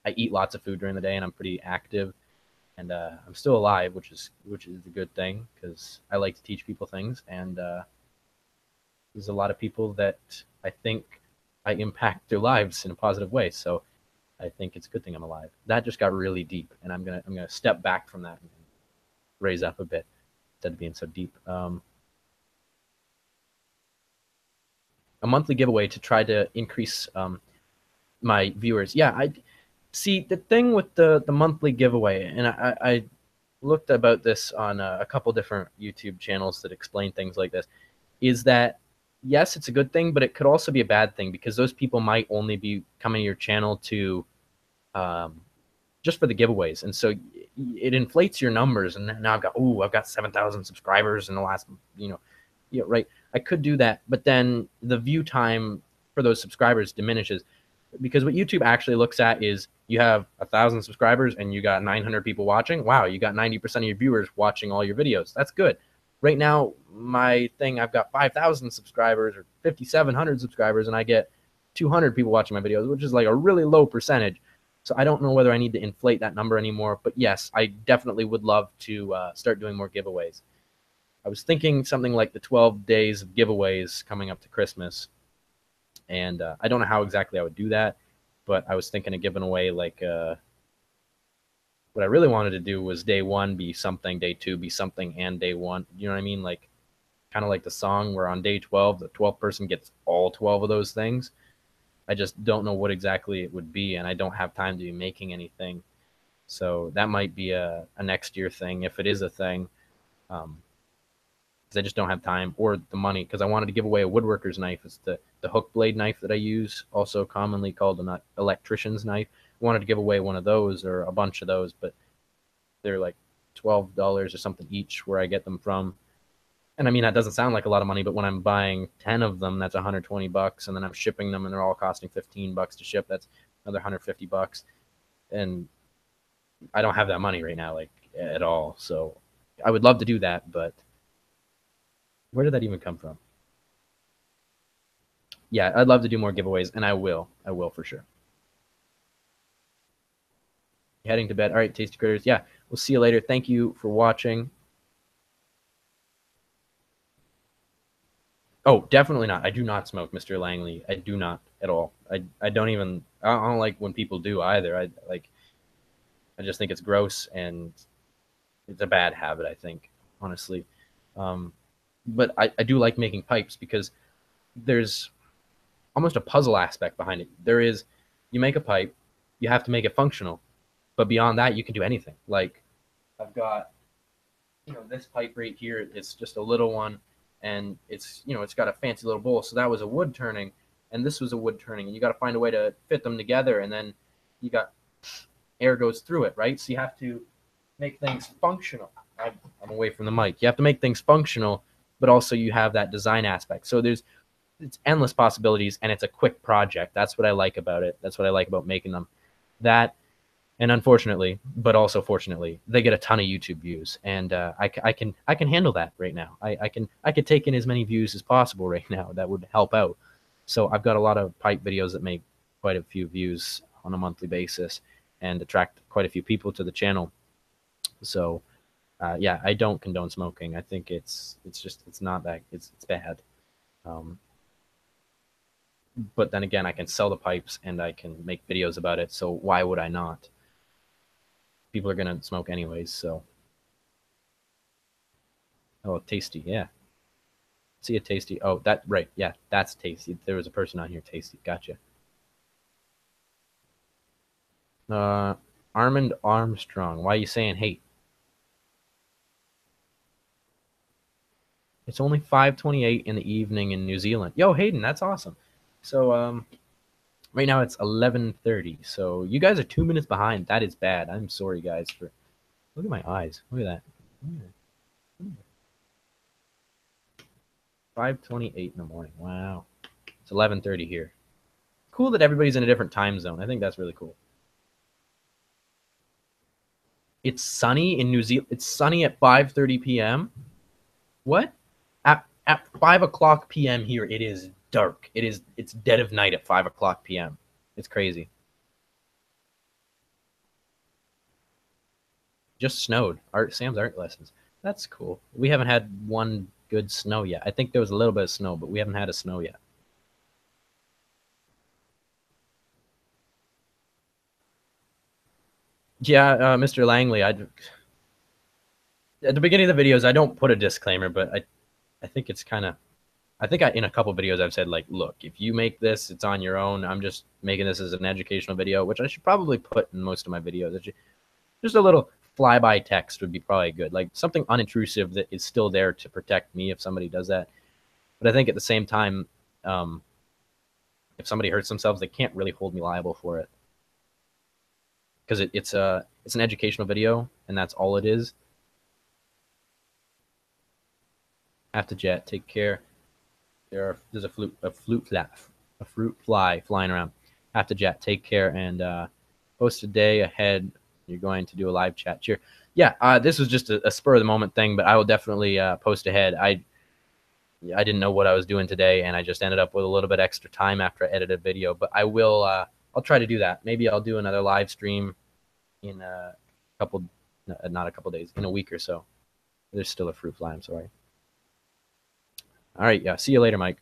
I eat lots of food during the day, and I'm pretty active, and I'm still alive, which is a good thing because I like to teach people things, and there's a lot of people that I think I impact their lives in a positive way. So I think it's a good thing I'm alive. That just got really deep, and I'm gonna step back from that and raise up a bit instead of being so deep. A monthly giveaway to try to increase my viewers. Yeah, I see the thing with the monthly giveaway, and I looked about this on a couple different YouTube channels that explain things like this. Is that yes, it's a good thing, but it could also be a bad thing because those people might only be coming to your channel to just for the giveaways, and so it inflates your numbers. And now I've got 7,000 subscribers in the last right. I could do that, but then the view time for those subscribers diminishes because what YouTube actually looks at is you have 1,000 subscribers and you got 900 people watching. Wow, you got 90% of your viewers watching all your videos. That's good. Right now, my thing, I've got 5,000 subscribers or 5,700 subscribers, and I get 200 people watching my videos, which is like a really low percentage. So I don't know whether I need to inflate that number anymore. But yes, I definitely would love to start doing more giveaways. I was thinking something like the 12 days of giveaways coming up to Christmas. And I don't know how exactly I would do that, but I was thinking of giving away like what I really wanted to do was day one be something, day two be something, and day one. You know what I mean? Like kind of like the song where on day 12, the 12th person gets all 12 of those things. I just don't know what exactly it would be, and I don't have time to be making anything. So that might be a next year thing if it is a thing, because I just don't have time or the money. Because I wanted to give away a woodworker's knife. It's the hook blade knife that I use, also commonly called an electrician's knife. I wanted to give away one of those or a bunch of those, but they're like $12 or something each where I get them from. And I mean, that doesn't sound like a lot of money, but when I'm buying 10 of them, that's $120, and then I'm shipping them and they're all costing $15 to ship. That's another $150. And I don't have that money right now, like at all. So I would love to do that, but where did that even come from? Yeah, I'd love to do more giveaways, and I will. I will for sure. Heading to bed. All right, Tasty Critters. Yeah, we'll see you later. Thank you for watching. Oh, definitely not. I do not smoke, Mr. Langley. I do not at all. I don't even. I don't like when people do either. I like. I just think it's gross and it's a bad habit. I think honestly, um, but I do like making pipes because there's almost a puzzle aspect behind it. There is, you make a pipe, you have to make it functional, but beyond that, you can do anything. Like I've got, this pipe right here. It's just a little one, and it's got a fancy little bowl. So that was a wood turning, and this was a wood turning, and you got to find a way to fit them together, and then you got air goes through it, right? So you have to make things functional. I'm away from the mic. You have to make things functional, but also you have that design aspect. So it's endless possibilities, and it's a quick project. That's what I like about it. That's what I like about making them. That, and unfortunately, but also fortunately, they get a ton of YouTube views, and I can handle that right now. I could take in as many views as possible right now. That would help out. So I've got a lot of pipe videos that make quite a few views on a monthly basis and attract quite a few people to the channel. So yeah, I don't condone smoking. I think it's not that it's bad. Um, but then again, I can sell the pipes and I can make videos about it. So why would I not? People are gonna smoke anyways. So oh, tasty, yeah. See a tasty. Oh, that right, yeah, that's tasty. There was a person on here, tasty. Gotcha. Uh, Armand Armstrong. Why are you saying hate? It's only 5:28 in the evening in New Zealand. Yo, Hayden, that's awesome. So right now it's 11:30. So you guys are 2 minutes behind. That is bad. I'm sorry, guys. For look at my eyes. Look at that. 5:28 in the morning. Wow. It's 11:30 here. Cool that everybody's in a different time zone. I think that's really cool. It's sunny in New Zealand. It's sunny at 5:30 p.m. What? At 5 o'clock p.m. here, it is dark. It's dead of night at 5 o'clock p.m. It's crazy. Just snowed. Sam's art lessons. That's cool. We haven't had one good snow yet. I think there was a little bit of snow, but we haven't had a snow yet. Yeah, Mr. Langley, at the beginning of the videos, I don't put a disclaimer, but I think it's kind of, I think in a couple videos I've said, like, look, if you make this, it's on your own. I'm just making this as an educational video, which I should probably put in most of my videos. Just a little flyby text would be probably good, like something unintrusive that is still there to protect me if somebody does that. But I think at the same time, um, if somebody hurts themselves, they can't really hold me liable for it because it's an educational video and that's all it is. Have to jet. Take care. There's a fruit fly flying around. Have to jet. Take care and post a day ahead. You're going to do a live chat. Cheer. Yeah, this was just a spur of the moment thing, but I will definitely post ahead. I didn't know what I was doing today, and I just ended up with a little bit extra time after I edited a video. But I will. I'll try to do that. Maybe I'll do another live stream in a couple, not a couple days, in a week or so. There's still a fruit fly. I'm sorry. All right. Yeah. See you later, Mike.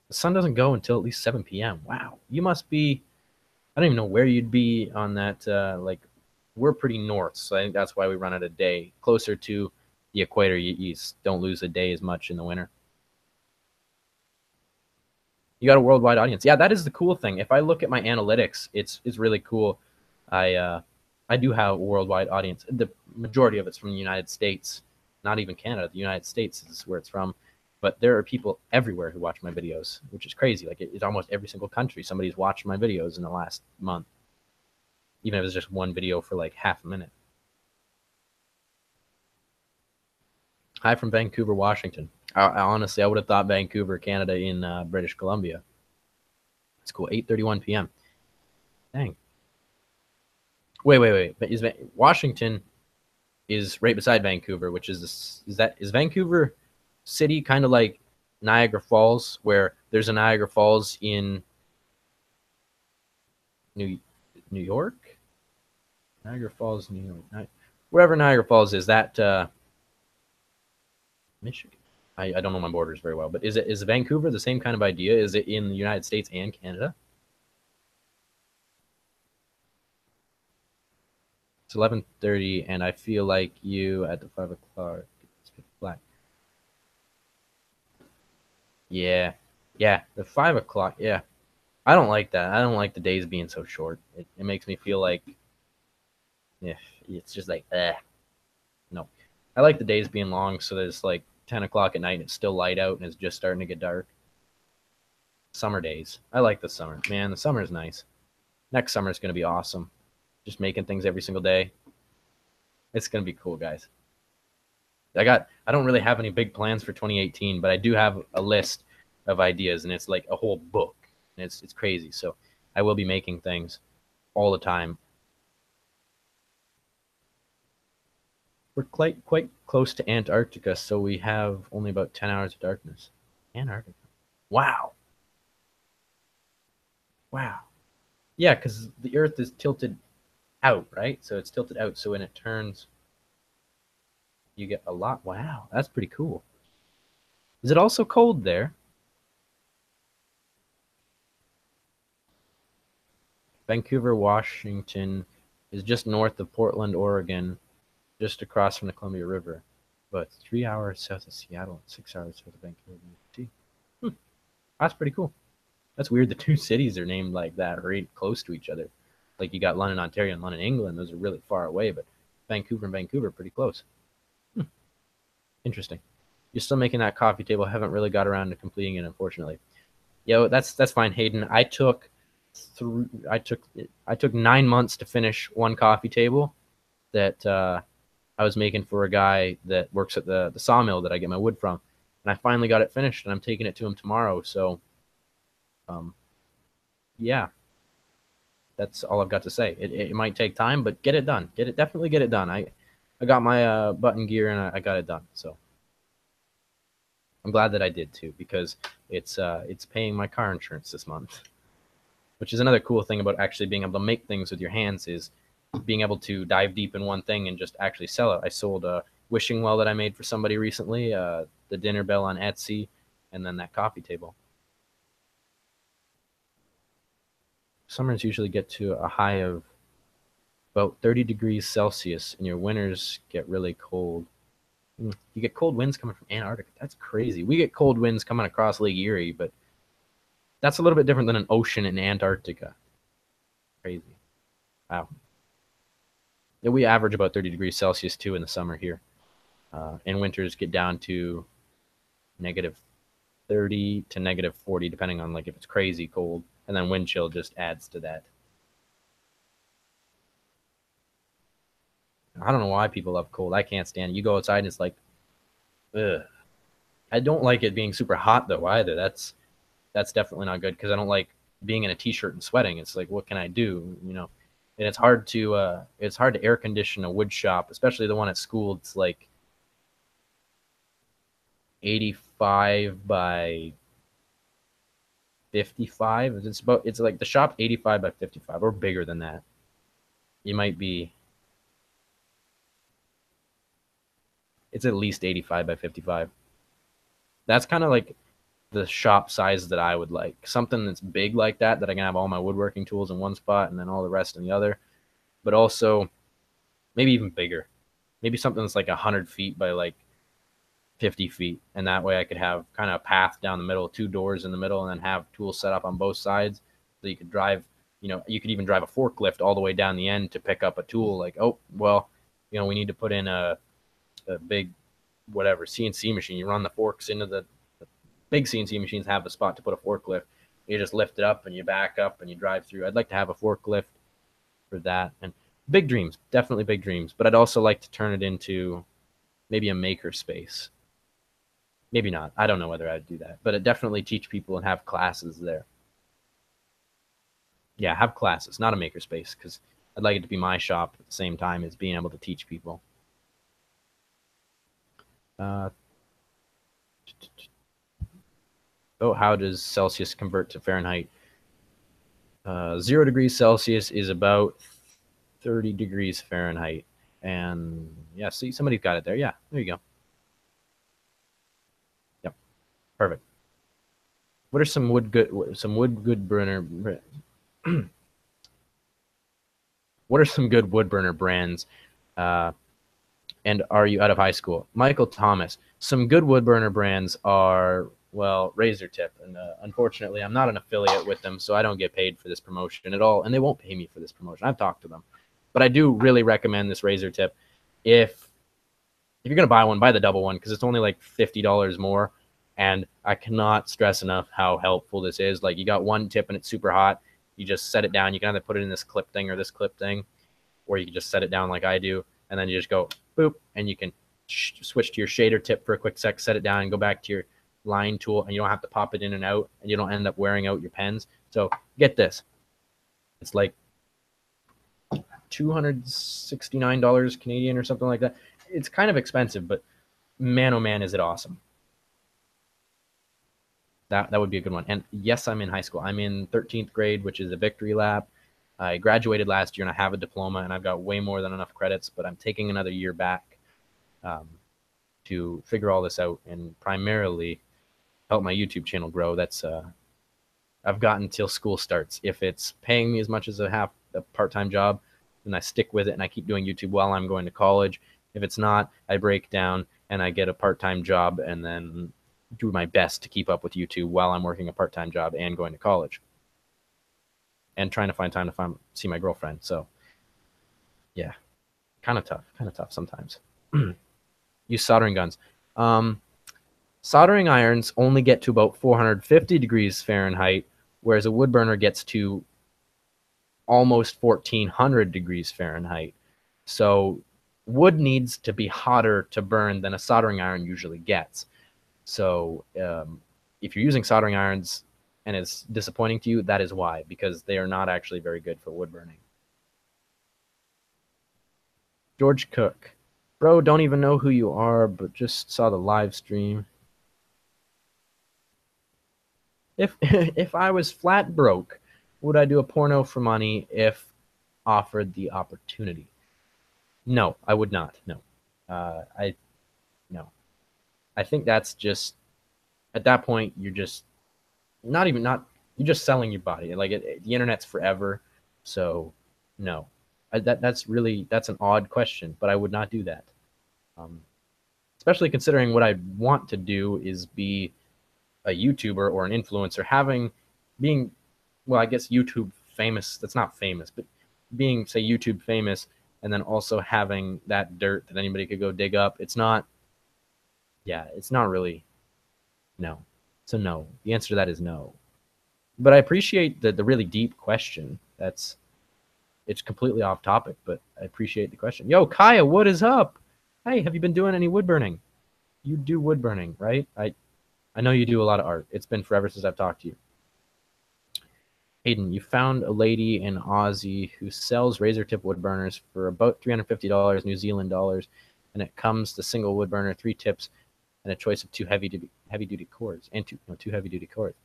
The sun doesn't go until at least 7 p.m. Wow. You must be. I don't even know where you'd be on that. Like, we're pretty north, so I think that's why we run it a day closer to the equator. You don't lose a day as much in the winter. You got a worldwide audience. Yeah, that is the cool thing. If I look at my analytics, it's really cool. I do have a worldwide audience. The majority of it's from the United States, not even Canada. The United States is where it's from. But there are people everywhere who watch my videos, which is crazy. Like it's almost every single country somebody's watched my videos in the last month, even if it's just one video for like half a minute. Hi from Vancouver, Washington. Honestly, I would have thought Vancouver, Canada, in British Columbia. It's cool. 8:31 p.m. Dang. Wait. But Washington is right beside Vancouver, which is Vancouver City kind of like Niagara Falls, where there's a Niagara Falls in New New York, Niagara Falls, New York, wherever Niagara Falls is. That Michigan. I don't know my borders very well, but is Vancouver the same kind of idea? Is it in the United States and Canada? It's 11:30, and I feel like you at the 5 o'clock. It's black. Yeah, yeah, the 5 o'clock. Yeah, I don't like that. I don't like the days being so short. It makes me feel like, yeah, it's just like, no. I like the days being long, so there's like 10 o'clock at night and it's still light out and it's just starting to get dark. Summer days. I like the summer. Man, the summer is nice. Next summer is going to be awesome. Just making things every single day. It's going to be cool, guys. I don't really have any big plans for 2018, but I do have a list of ideas, and it's like a whole book, and it's crazy. So I will be making things all the time. We're quite close to Antarctica, so we have only about 10 hours of darkness. Antarctica. Wow. Wow. Yeah, because the Earth is tilted out, right? So it's tilted out. So when it turns, you get a lot. Wow, that's pretty cool. Is it also cold there? Vancouver, Washington is just north of Portland, Oregon, just across from the Columbia River, but 3 hours south of Seattle and 6 hours south of Vancouver. Hmm, that's pretty cool. That's weird. The two cities are named like that, right close to each other. Like you got London, Ontario, and London, England. Those are really far away, but Vancouver and Vancouver are pretty close. Hmm, interesting. You're still making that coffee table. Haven't really got around to completing it, unfortunately. Yo, that's fine, Hayden. I took 9 months to finish one coffee table that I was making for a guy that works at the sawmill that I get my wood from, and I finally got it finished, and I'm taking it to him tomorrow. So, um, yeah, that's all I've got to say. It might take time, but get it done. Definitely get it done. I got my button gear and I got it done. So I'm glad that I did too, because it's paying my car insurance this month, which is another cool thing about actually being able to make things with your hands, is being able to dive deep in one thing and just actually sell it. I sold a wishing well that I made for somebody recently, the dinner bell on Etsy, and then that coffee table. Summers usually get to a high of about 30 degrees Celsius, and your winters get really cold. You get cold winds coming from Antarctica. That's crazy. We get cold winds coming across Lake Erie, but that's a little bit different than an ocean in Antarctica. Crazy. Wow. Yeah, we average about 30 degrees Celsius too in the summer here. And winters get down to negative 30 to negative 40, depending on like if it's crazy cold. And then wind chill just adds to that. I don't know why people love cold. I can't stand it. You go outside and it's like, ugh. I don't like it being super hot though either. That's definitely not good, because I don't like being in a t-shirt and sweating. It's like, what can I do? And it's hard to air condition a wood shop, especially the one at school. It's like 85 by 55. It's like the shop 85 by 55 or bigger than that. You might be It's at least 85 by 55. That's kind of like the shop size that I would like. Something that's big like that I can have all my woodworking tools in one spot and then all the rest in the other. But also maybe even bigger. Maybe something that's like 100 feet by like 50 feet, and that way I could have kind of a path down the middle, 2 doors in the middle, and then have tools set up on both sides, so you could drive. You could even drive a forklift all the way down the end to pick up a tool. Like, oh well, we need to put in a big whatever CNC machine. You run the forks into the big CNC machines have a spot to put a forklift. You just lift it up and you back up and you drive through. I'd like to have a forklift for that. And big dreams, definitely big dreams. But I'd also like to turn it into maybe a maker space. Maybe not. I don't know whether I'd do that, but it definitely teach people and have classes there. Yeah, have classes, not a maker space, because I'd like it to be my shop at the same time as being able to teach people. Uh, oh, how does Celsius convert to Fahrenheit? 0 degrees Celsius is about 30 degrees Fahrenheit. And yeah, see, somebody's got it there. Yeah, there you go. Yep, perfect. What are some wood good burner? What are some good wood burner brands? Uh, and are you out of high school? Michael Thomas. Some good wood burner brands are, well, Razer Tip, and unfortunately, I'm not an affiliate with them, so I don't get paid for this promotion at all, and they won't pay me for this promotion. I've talked to them, but I do really recommend this Razer Tip. If you're gonna buy one, buy the double one because it's only like $50 more, and I cannot stress enough how helpful this is. Like, you got one tip and it's super hot, you just set it down. You can either put it in this clip thing or this clip thing, or you can just set it down like I do, and then you just go boop, and you can switch to your shader tip for a quick sec, set it down, and go back to your line tool, and you don't have to pop it in and out, and you don't end up wearing out your pens. So get this, it's like $269 Canadian or something like that. It's kind of expensive, but man, oh man, is it awesome. That would be a good one. And yes, I'm in high school. I'm in 13th grade, which is a victory lap. I graduated last year and I have a diploma and I've got way more than enough credits, but I'm taking another year back um, to figure all this out and primarily help my YouTube channel grow. That's I've got until school starts. If it's paying me as much as a part-time job, then I stick with it and I keep doing YouTube while I'm going to college. If it's not, I break down and I get a part-time job and then do my best to keep up with YouTube while I'm working a part-time job and going to college and trying to find time to see my girlfriend. So yeah, kind of tough sometimes. Use soldering guns. Um, Soldering irons only get to about 450 degrees Fahrenheit, whereas a wood burner gets to almost 1400 degrees Fahrenheit. So wood needs to be hotter to burn than a soldering iron usually gets. So if you're using soldering irons and it's disappointing to you, that is why, because they are not actually very good for wood burning. George Cook. Bro, don't even know who you are, but just saw the live stream. If I was flat broke, would I do a porno for money if offered the opportunity? No, I would not. No. No. I think that's just, at that point, you're just you're just selling your body. Like, the internet's forever. So no, that's an odd question, but I would not do that. Especially considering what I want to do is be a YouTuber or an influencer, being, well, I guess YouTube famous. That's not famous, but being, say, YouTube famous, and then also having that dirt that anybody could go dig up. It's not really, no. So no. The answer to that is no. But I appreciate the really deep question. It's completely off topic, but I appreciate the question. Yo, Kaya, what is up? Hey, have you been doing any wood burning? You do wood burning, right? I know you do a lot of art. It's been forever since I've talked to you. Hayden, you found a lady in Aussie who sells Razer Tip wood burners for about $350 New Zealand dollars, and it comes the single wood burner, 3 tips, and a choice of 2 heavy duty cords and two heavy duty cords.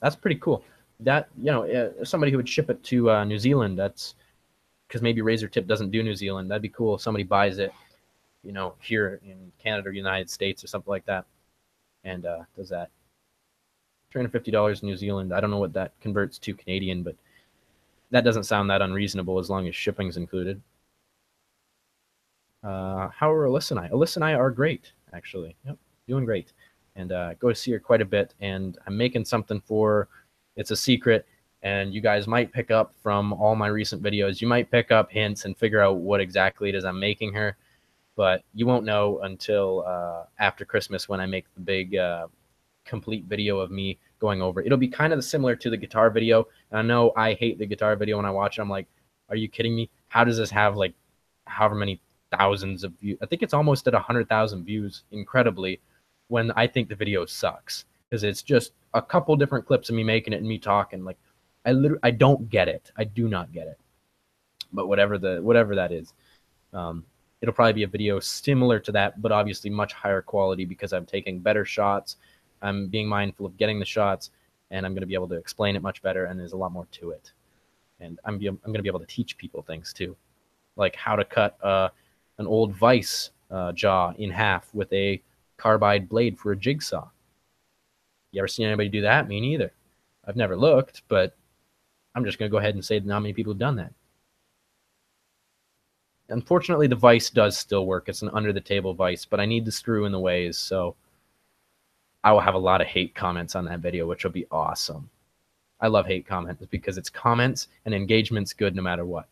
That's pretty cool. That, somebody who would ship it to New Zealand, that's because maybe Razer Tip doesn't do New Zealand. That'd be cool if somebody buys it, here in Canada or United States or something like that, and does that. $350 New Zealand. I don't know what that converts to Canadian, but that doesn't sound that unreasonable as long as shipping's included. How are Alyssa and I? Alyssa and I are great, actually. Yep, doing great. And go to see her quite a bit. And I'm making something for her. It's a secret. And you guys might pick up from all my recent videos. You might pick up hints and figure out what exactly it is I'm making her. But you won't know until after Christmas when I make the big complete video of me going over. It'll be kind of similar to the guitar video. And I know I hate the guitar video when I watch it. I'm like, are you kidding me? How does this have like however many thousands of views? I think it's almost at 100,000 views, incredibly, when I think the video sucks because it's just a couple different clips of me making it and me talking. Like, I don't get it. I do not get it. But whatever that is, it'll probably be a video similar to that, but obviously much higher quality because I'm taking better shots. I'm being mindful of getting the shots, and I'm going to be able to explain it much better, and there's a lot more to it. And I'm going to be able to teach people things too, like how to cut an old vise jaw in half with a carbide blade for a jigsaw. You ever seen anybody do that? Me neither. I've never looked, but I'm just going to go ahead and say that not many people have done that. Unfortunately, the vise does still work. It's an under-the-table vise, but I need the screw in the ways, so I will have a lot of hate comments on that video, which will be awesome. I love hate comments because it's comments and engagement's good no matter what.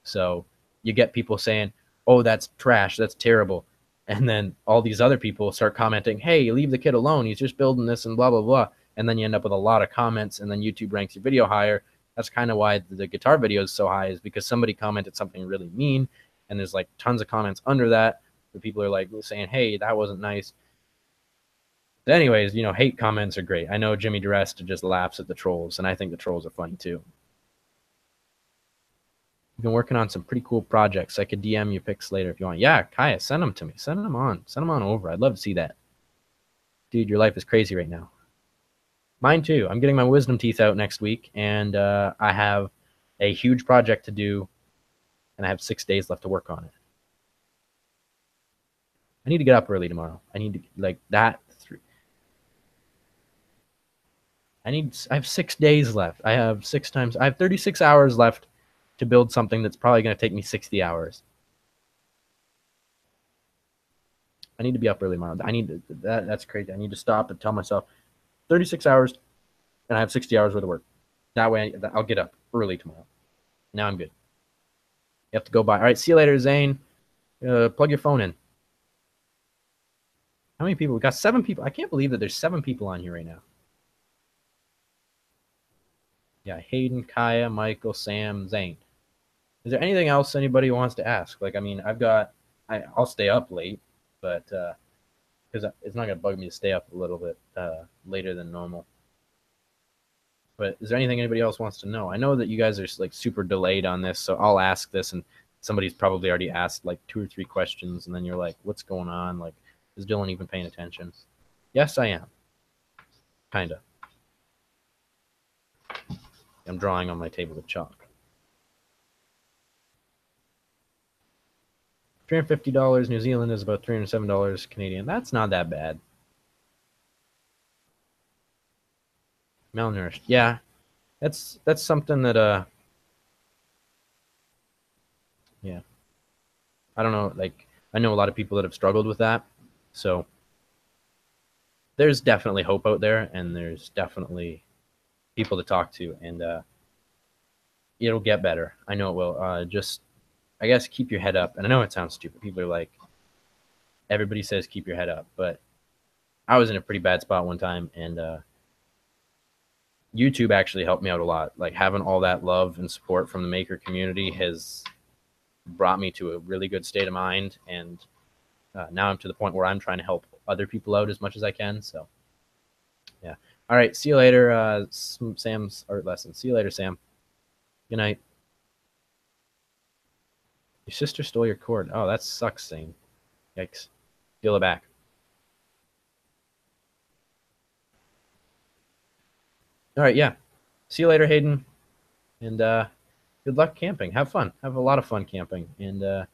So you get people saying, oh, that's trash, that's terrible. And then all these other people start commenting, hey, leave the kid alone, he's just building this and blah, blah, blah. And then you end up with a lot of comments, and then YouTube ranks your video higher. That's kind of why the guitar video is so high, is because somebody commented something really mean, and there's like tons of comments under that where people are like saying, hey, that wasn't nice. But anyways, hate comments are great. I know Jimmy DeResta just laughs at the trolls, and I think the trolls are funny too. I've been working on some pretty cool projects. I could DM you pics later if you want. Yeah, Kaya, send them to me. Send them on. Send them on over. I'd love to see that. Dude, your life is crazy right now. Mine too. I'm getting my wisdom teeth out next week, and I have a huge project to do, and I have 6 days left to work on it. I need to get up early tomorrow. I need to, like, that. I have 6 days left. I have 36 hours left to build something that's probably going to take me 60 hours. I need to be up early tomorrow. That's crazy. I need to stop and tell myself 36 hours, and I have 60 hours worth of work. That way I'll get up early tomorrow. Now I'm good. You have to go by. All right, see you later, Zane. Plug your phone in. How many people? We got 7 people. I can't believe that there's 7 people on here right now. Yeah, Hayden, Kaya, Michael, Sam, Zane. Is there anything else anybody wants to ask? Like, I mean, I'll stay up late, but because it's not gonna bug me to stay up a little bit later than normal. But is there anything anybody else wants to know? I know that you guys are like super delayed on this, so I'll ask this, and somebody's probably already asked like 2 or 3 questions, and then you're like, "What's going on? Like, is Dylan even paying attention?" Yes, I am. Kinda. I'm drawing on my table with chalk. $350 New Zealand is about $307 Canadian. That's not that bad. Malnourished. Yeah. That's something that yeah. I don't know, like I know a lot of people that have struggled with that. So there's definitely hope out there, and there's definitely people to talk to, and it'll get better. I know it will. Just I guess keep your head up. And I know it sounds stupid. People are like, everybody says keep your head up, but I was in a pretty bad spot one time, and YouTube actually helped me out a lot. Like having all that love and support from the maker community has brought me to a really good state of mind, and now I'm to the point where I'm trying to help other people out as much as I can. So yeah. All right. See you later. Sam's art lesson. See you later, Sam. Good night. Your sister stole your cord. Oh, that sucks, Sam. Yikes. Steal it back. All right, yeah. See you later, Hayden. And good luck camping. Have fun. Have a lot of fun camping. And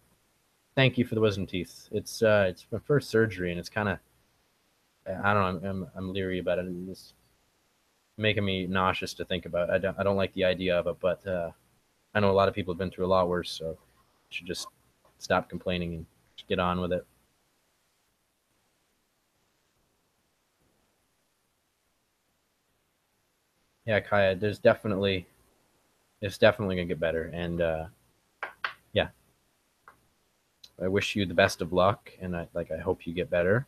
thank you for the wisdom teeth. It's my first surgery, and it's kind of, I don't know. I'm leery about it. It's making me nauseous to think about. I don't like the idea of it, but I know a lot of people have been through a lot worse, so you should just stop complaining and Just get on with it. Yeah, Kaya, it's definitely gonna get better, and yeah, I wish you the best of luck, and I hope you get better.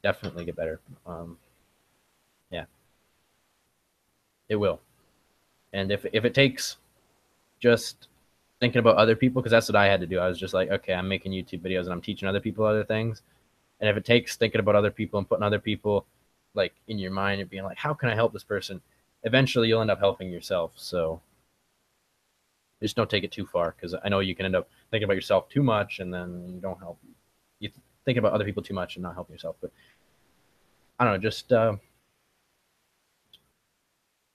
Definitely get better. Yeah, it will. And if it takes just thinking about other people, because that's what I had to do. I was just like, okay, I'm making YouTube videos and I'm teaching other people other things. And if it takes thinking about other people and putting other people like in your mind and being like, how can I help this person? Eventually, you'll end up helping yourself. So just don't take it too far, because I know you can end up thinking about yourself too much and then you don't help. You think about other people too much and not help yourself. But I don't know, just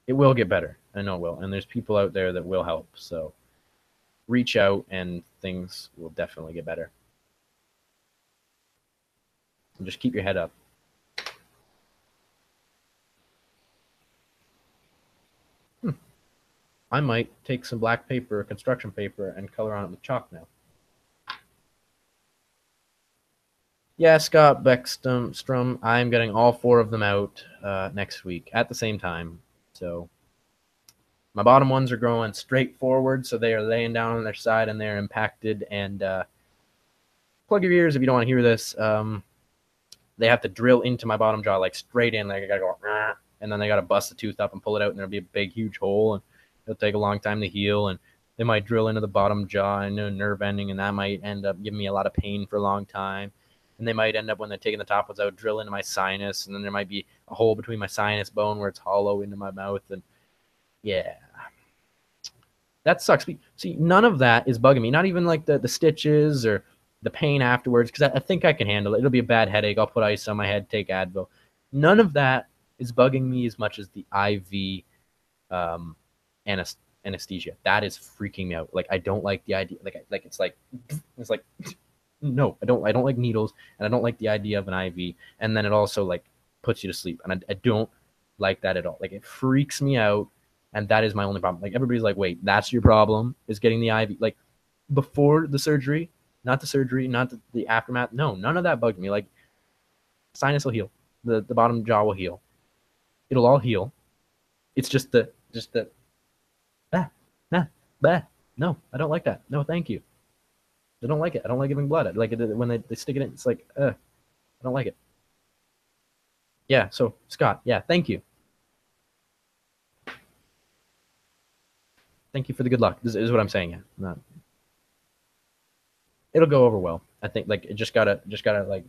it will get better. I know it will. And there's people out there that will help. So reach out and things will definitely get better. And just keep your head up. I might take some black paper, construction paper, and color on it with chalk now. Yeah, Scott Beckstrom. I'm getting all four of them out next week at the same time. So my bottom ones are growing straight forward, so they are laying down on their side and they're impacted. And plug your ears if you don't want to hear this. They have to drill into my bottom jaw like straight in. Like I gotta go, and then they gotta bust the tooth up and pull it out, and there'll be a big, huge hole, and it'll take a long time to heal. And they might drill into the bottom jaw and a nerve ending, and that might end up giving me a lot of pain for a long time. And they might end up, when they're taking the top ones out, drill into my sinus, and then there might be a hole between my sinus bone where it's hollow into my mouth. And yeah, that sucks. See, none of that is bugging me. Not even like the stitches or the pain afterwards, because I think I can handle it. It'll be a bad headache. I'll put ice on my head, take Advil. None of that is bugging me as much as the IV um, anesthesia. That is freaking me out. Like I don't like the idea. It's like no, I don't like needles, and I don't like the idea of an IV. And then it also like puts you to sleep, and I don't like that at all. Like it freaks me out, and that is my only problem. Like everybody's like, wait, that's your problem, is getting the IV. Like before the surgery, not the surgery, not the aftermath. No, none of that bugged me. Like sinus will heal, the bottom jaw will heal, it'll all heal. It's just the ah, nah, bah. No, I don't like that. No, thank you. I don't like it. I don't like giving blood. I like it when they stick it in. It's like, I don't like it. Yeah. So Scott, yeah, thank you. Thank you for the good luck. This is what I'm saying. Yeah, not, it'll go over well. I think like it just gotta like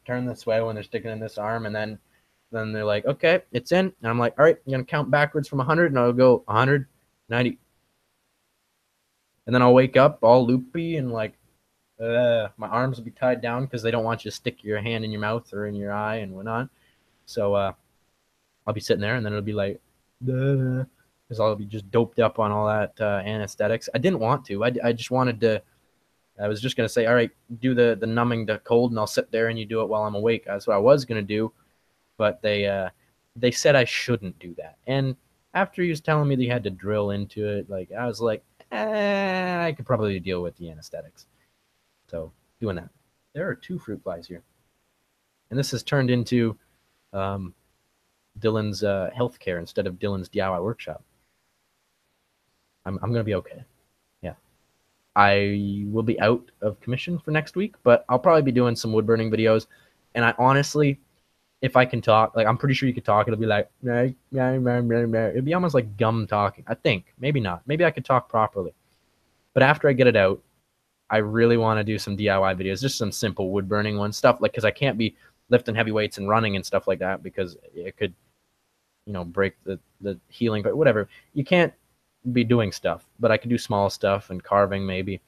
turn this way when they're sticking in this arm, and then they're like, okay, it's in, and I'm like, all right, I'm gonna count backwards from 100, and I'll go 100, 90, and then I'll wake up all loopy and like my arms will be tied down because they don't want you to stick your hand in your mouth or in your eye and whatnot. So I'll be sitting there, and then it'll be like, because I'll be just doped up on all that anesthetics. I didn't want to. I just wanted to. I was just gonna say, all right, do the numbing to cold, and I'll sit there and you do it while I'm awake. That's what I was gonna do, but they said I shouldn't do that. And after he was telling me that he had to drill into it, like I was like, I could probably deal with the anesthetics. So doing that. There are two fruit flies here, and this has turned into um, Dylan's healthcare instead of Dylan's DIY workshop. I'm gonna be okay. Yeah, I will be out of commission for next week, but I'll probably be doing some wood burning videos. And I honestly, if I can talk, like I'm pretty sure you could talk. It'll be like, it'd be almost like gum talking. I think maybe not. Maybe I could talk properly. But after I get it out, I really want to do some DIY videos, just some simple wood burning ones, stuff like, because I can't be lifting heavy weights and running and stuff like that because it could, break the healing. But whatever, you can't be doing stuff, but I could do small stuff and carving maybe.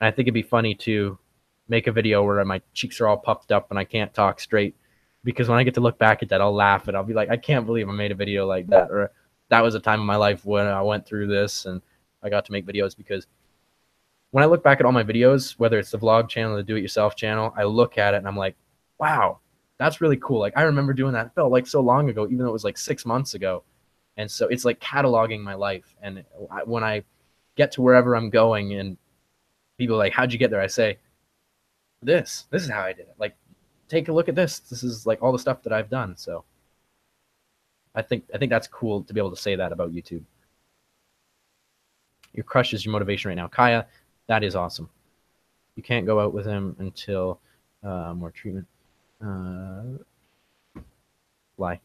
And I think it'd be funny to make a video where my cheeks are all puffed up and I can't talk straight, because when I get to look back at that, I'll laugh and I'll be like, I can't believe I made a video like that, or that was a time in my life when I went through this and I got to make videos. Because when I look back at all my videos, whether it's the vlog channel or the do-it-yourself channel, I look at it and I'm like, wow, that's really cool. Like I remember doing that. It felt like so long ago, even though it was like 6 months ago. And so it's like cataloging my life. And when I get to wherever I'm going and people are like, how'd you get there? I say, This is how I did it. Like, take a look at this. This is like all the stuff that I've done. So I think that's cool to be able to say that about YouTube. Your crush is your motivation right now, Kaya. That is awesome. You can't go out with him until more treatment. Lie.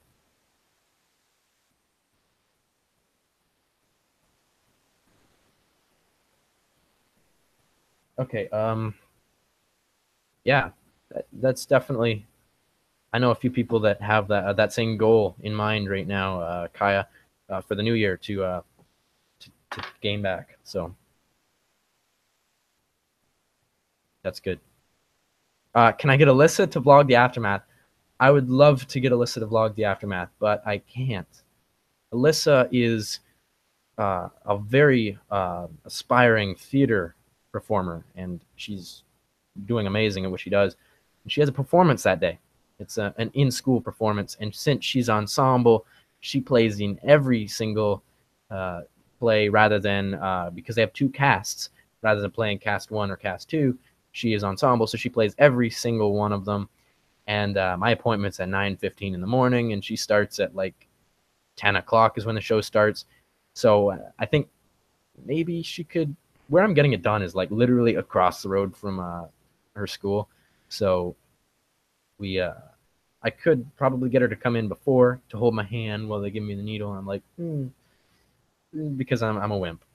Okay. Yeah, that's definitely. I know a few people that have that same goal in mind right now, Kaya, for the new year to gain back. So that's good. Can I get Alyssa to vlog the aftermath? I would love to get Alyssa to vlog the aftermath, but I can't. Alyssa is a very aspiring theater performer, and she's doing amazing at what she does. And she has a performance that day. It's an in-school performance, and since she's ensemble, she plays in every single uh, play rather than because they have two casts rather than playing cast one or cast two. She is ensemble, so she plays every single one of them. And my appointment's at 9:15 in the morning, and she starts at like 10 o'clock is when the show starts. So I think maybe she could. Where I'm getting it done is like literally across the road from her school. So we I could probably get her to come in before to hold my hand while they give me the needle. I'm like, because I'm a wimp.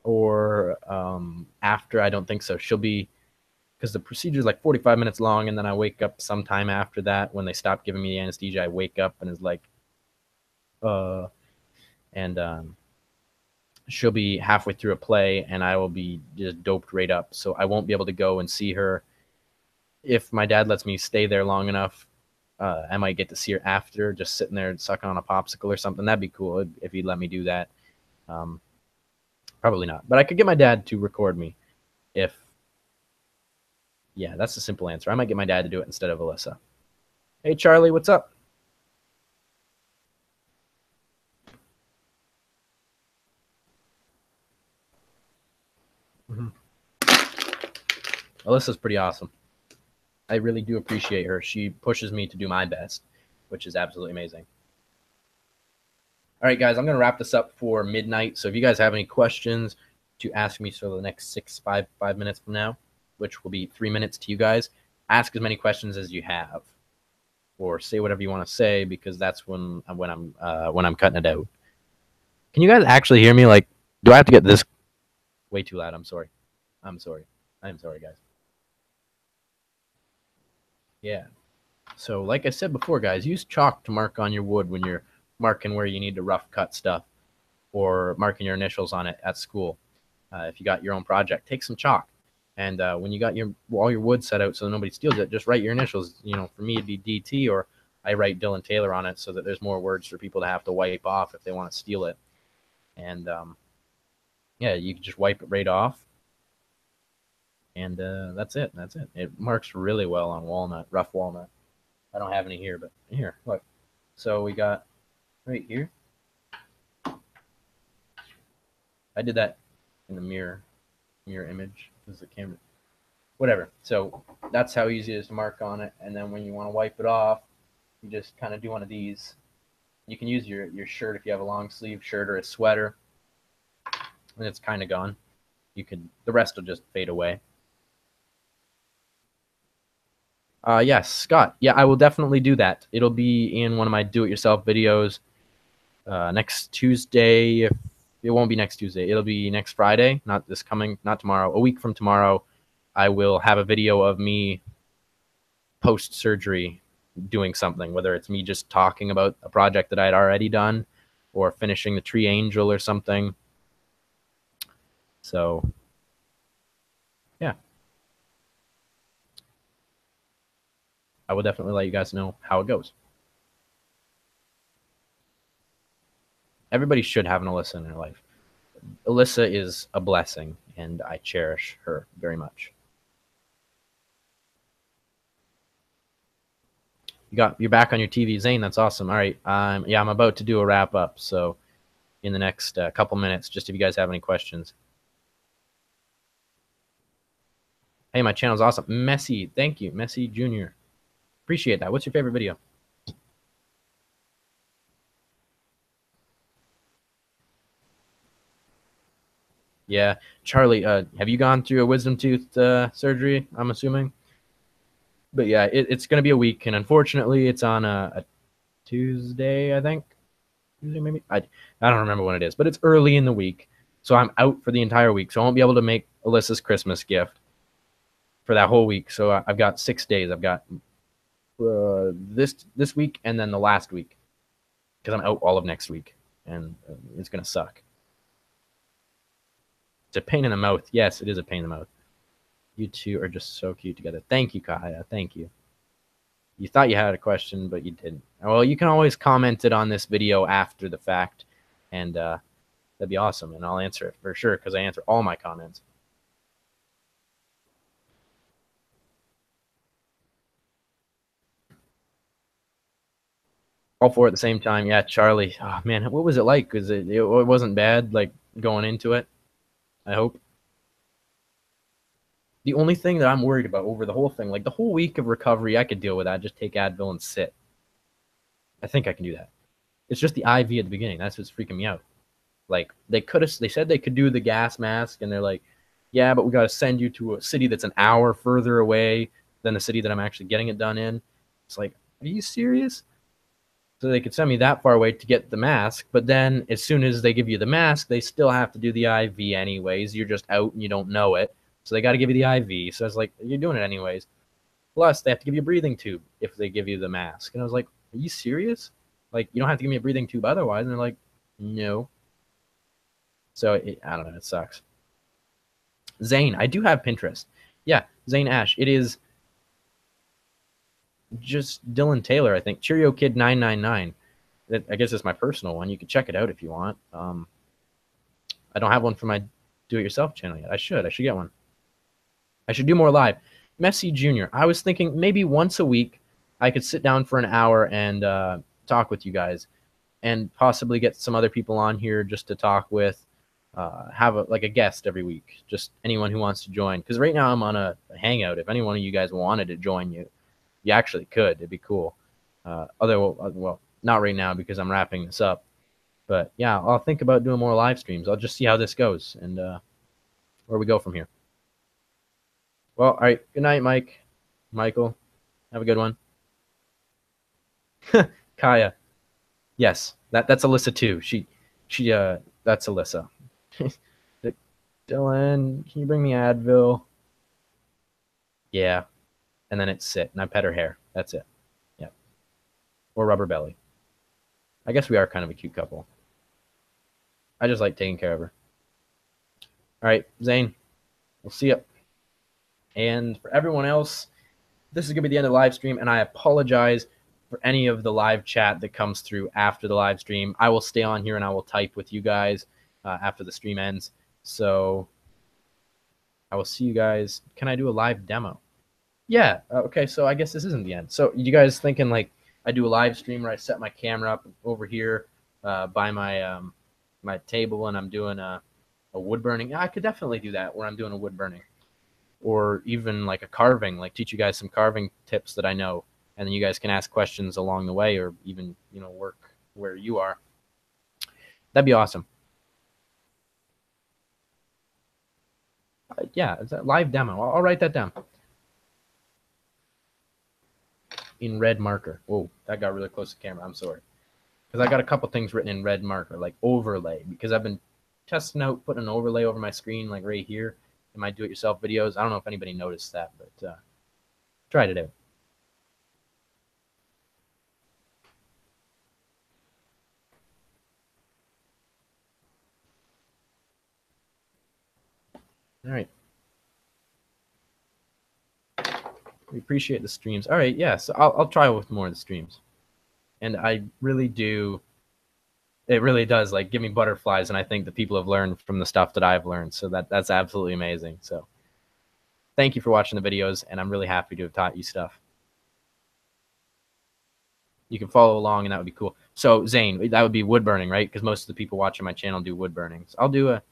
Or after, I don't think so. She'll be because the procedure is like 45 minutes long, and then I wake up sometime after that when they stop giving me the anesthesia. I wake up and is like, uh, and she'll be halfway through a play, and I will be just doped right up. So I won't be able to go and see her. If my dad lets me stay there long enough, I might get to see her after, just sitting there sucking on a popsicle or something. That'd be cool if he'd let me do that. Um, Probably not, but I could get my dad to record me. If Yeah, that's the simple answer. I might get my dad to do it instead of Alyssa. Hey Charlie, what's up? Mm-hmm. Alyssa's pretty awesome. I really do appreciate her. She pushes me to do my best, which is absolutely amazing. All right, guys, I'm going to wrap this up for midnight. So if you guys have any questions to ask me for the next 5 minutes from now, which will be 3 minutes to you guys, ask as many questions as you have, or say whatever you want to say because that's when I'm cutting it out. Can you guys actually hear me? Like, do I have to get this way too loud? I'm sorry. I'm sorry. I'm sorry, guys. Yeah. So, like I said before, guys, use chalk to mark on your wood when you're marking where you need to rough cut stuff or marking your initials on it at school. If you got your own project, take some chalk. And when you got all your wood set out so nobody steals it, just write your initials. You know, for me, it'd be DT, or I write Dylan Taylor on it so that there's more words for people to have to wipe off if they want to steal it. And yeah, you can just wipe it right off. And that's it. That's it. It marks really well on walnut, rough walnut. I don't have any here, but here, look. So we got right here. I did that in the mirror image because the camera, whatever. So that's how easy it is to mark on it. And then when you want to wipe it off, you just kind of do one of these. You can use your shirt if you have a long sleeve shirt or a sweater, and it's kind of gone. The rest will just fade away. Yes, Scott. Yeah, I will definitely do that. It'll be in one of my do-it-yourself videos next Tuesday. If it won't be next Tuesday, it'll be next Friday. Not tomorrow. A week from tomorrow, I will have a video of me post-surgery doing something, whether it's me just talking about a project that I had already done or finishing the tree angel or something. So, yeah, I will definitely let you guys know how it goes. Everybody should have an Alyssa in their life. Alyssa is a blessing, and I cherish her very much. You're back on your TV, Zane. That's awesome. All right, yeah, I'm about to do a wrap up. So in the next couple minutes, just if you guys have any questions. Hey, my channel's awesome. Messi, thank you. Messi Jr. Appreciate that. What's your favorite video? Yeah, Charlie, have you gone through a wisdom tooth surgery? I'm assuming. But yeah, it's going to be a week, and unfortunately, it's on a Tuesday, I think. Tuesday, maybe. I don't remember when it is, but it's early in the week, so I'm out for the entire week. So I won't be able to make Alyssa's Christmas gift for that whole week. So I've got 6 days. I've got this week and then the last week because I'm out all of next week, and it's gonna suck. It's a pain in the mouth. Yes, it is a pain in the mouth. You two are just so cute together. Thank you, Kaya. Thank you. You thought you had a question, but you didn't. Well, you can always comment it on this video after the fact, and that'd be awesome, and I'll answer it for sure because I answer all my comments. All four at the same time. Yeah, Charlie. Oh man, what was it like? Because it wasn't bad, like going into it. I hope. The only thing that I'm worried about over the whole thing, like the whole week of recovery, I could deal with that. Just take Advil and sit. I think I can do that. It's just the IV at the beginning. That's what's freaking me out. Like they said they could do the gas mask, and they're like, yeah, but we got to send you to a city that's an hour further away than the city that I'm actually getting it done in. It's like, are you serious? So they could send me that far away to get the mask, but then as soon as they give you the mask, they still have to do the IV anyways. You're just out and you don't know it. So they got to give you the IV. So I was like, you're doing it anyways. Plus, they have to give you a breathing tube if they give you the mask. And I was like, are you serious? Like, you don't have to give me a breathing tube otherwise. And they're like, no. So I don't know. It sucks. Zane, I do have Pinterest. Yeah, Zane Ash. It is just Dylan Taylor, I think. Cheerio Kid 999. I guess it's my personal one. You can check it out if you want. I don't have one for my do-it-yourself channel yet. I should get one. I should do more live. Messi Jr. I was thinking maybe once a week I could sit down for an hour and talk with you guys, and possibly get some other people on here just to talk with. Have like a guest every week, just anyone who wants to join. Because right now I'm on a hangout. If any one of you guys wanted to join, you actually could. It'd be cool. Well, not right now because I'm wrapping this up. But yeah, I'll think about doing more live streams. I'll just see how this goes and where we go from here. Well, all right. Good night, Mike. Michael, have a good one. Kaya, yes, that's Alyssa too. She that's Alyssa. Dylan, can you bring me Advil? Yeah, and then it's sit, and I pet her hair. That's it. Yeah, or rubber belly. I guess we are kind of a cute couple. I just like taking care of her. All right, Zane, we'll see you. And for everyone else, this is going to be the end of the live stream, and I apologize for any of the live chat that comes through after the live stream. I will stay on here and I will type with you guys after the stream ends. So I will see you guys. Can I do a live demo? Yeah. Okay, so I guess this isn't the end. So you guys thinking like I do a live stream where I set my camera up over here by my my table and I'm doing a wood burning? Yeah, I could definitely do that where I'm doing a wood burning. Or even like a carving, like teach you guys some carving tips that I know, and then you guys can ask questions along the way, or even work where you are. That'd be awesome. Yeah, it's a live demo. I'll write that down in red marker. Whoa, that got really close to the camera. I'm sorry, because I got a couple things written in red marker, like overlay, because I've been testing out putting an overlay over my screen, like right here in my do-it-yourself videos. I don't know if anybody noticed that, but tried it out. All right. We appreciate the streams. All right, yeah. So I'll try with more of the streams, and I really do. It really does like give me butterflies, and I think that people have learned from the stuff that I've learned. So that's absolutely amazing. So thank you for watching the videos, and I'm really happy to have taught you stuff. You can follow along, and that would be cool. So Zane, that would be wood burning, right? Because most of the people watching my channel do wood burning. So I'll do a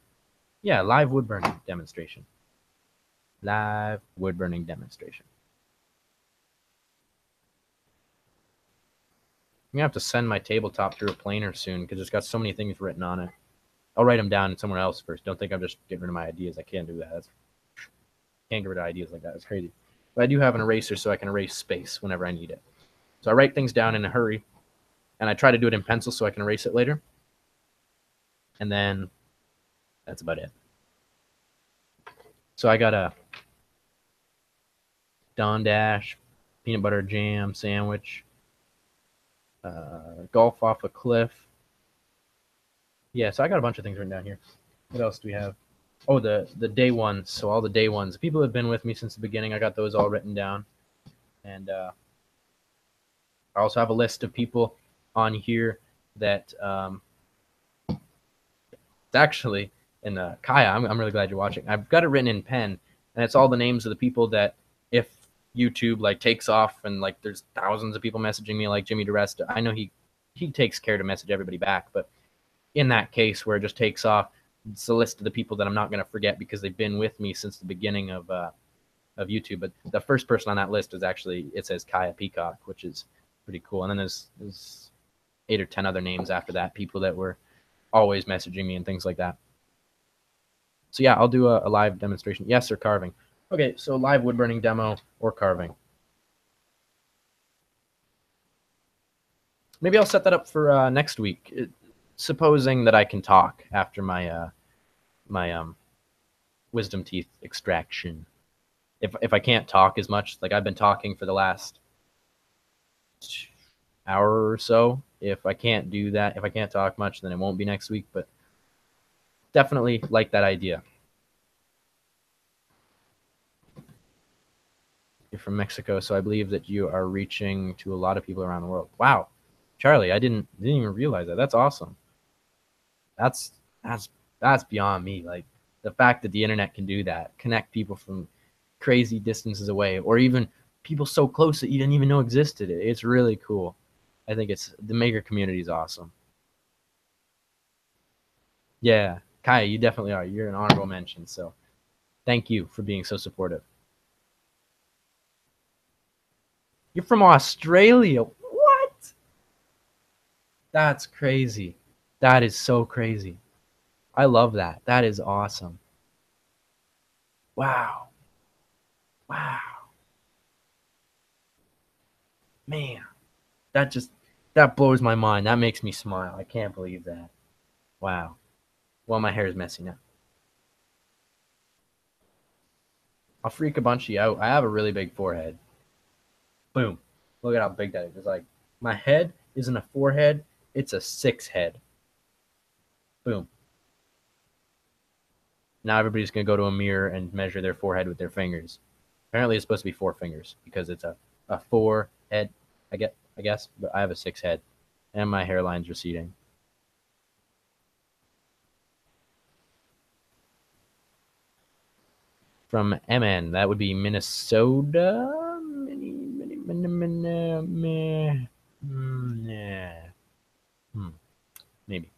live wood burning demonstration. Live wood burning demonstration. I'm gonna have to send my tabletop through a planer soon because it's got so many things written on it. I'll write them down somewhere else first. Don't think I'm just getting rid of my ideas. I can't do that. Can't get rid of ideas like that. It's crazy. But I do have an eraser so I can erase space whenever I need it. So I write things down in a hurry, and I try to do it in pencil so I can erase it later. And then that's about it. So I got a Dawn Dash peanut butter jam sandwich, golf off a cliff. Yeah, so I got a bunch of things written down here. What else do we have? Oh, the day ones. So all the day ones. The people who have been with me since the beginning, I got those all written down. And I also have a list of people on here that it's actually in Kaya. I'm really glad you're watching. I've got it written in pen, and it's all the names of the people that if YouTube like takes off and like there's thousands of people messaging me like Jimmy DeResta, I know he takes care to message everybody back, but in that case where it just takes off, it's a list of the people that I'm not going to forget because they've been with me since the beginning of YouTube. But the first person on that list is actually, it says Kaya Peacock, which is pretty cool. And then there's 8 or 10 other names after that, people that were always messaging me and things like that. So yeah, I'll do a live demonstration. Yes, or carving. Okay, so live wood burning demo or carving. Maybe I'll set that up for next week, supposing that I can talk after my my wisdom teeth extraction. If I can't talk as much, like I've been talking for the last hour or so, if I can't do that, if I can't talk much, then it won't be next week. But definitely like that idea. You're from Mexico, so I believe that you are reaching to a lot of people around the world. Wow, Charlie, I didn't even realize that. That's awesome. That's that's beyond me. Like the fact that the internet can do that, connect people from crazy distances away, or even people so close that you didn't even know existed. It's really cool. I think it's the maker community is awesome. Yeah, Kaya, you definitely are. You're an honorable mention. So thank you for being so supportive. You're from Australia. What? That's crazy. That is so crazy. I love that. That is awesome. Wow. Wow. Man, that just that blows my mind. That makes me smile. I can't believe that. Wow. Well, my hair is messy now. I'll freak a bunch of you out. I have a really big forehead. Boom. Look at how big that is. It's like my head isn't a forehead, it's a 6 head. Boom. Now everybody's going to go to a mirror and measure their forehead with their fingers. Apparently it's supposed to be 4 fingers because it's a 4 head, I guess, but I have a 6 head and my hairline's receding. From MN, that would be Minnesota. Maybe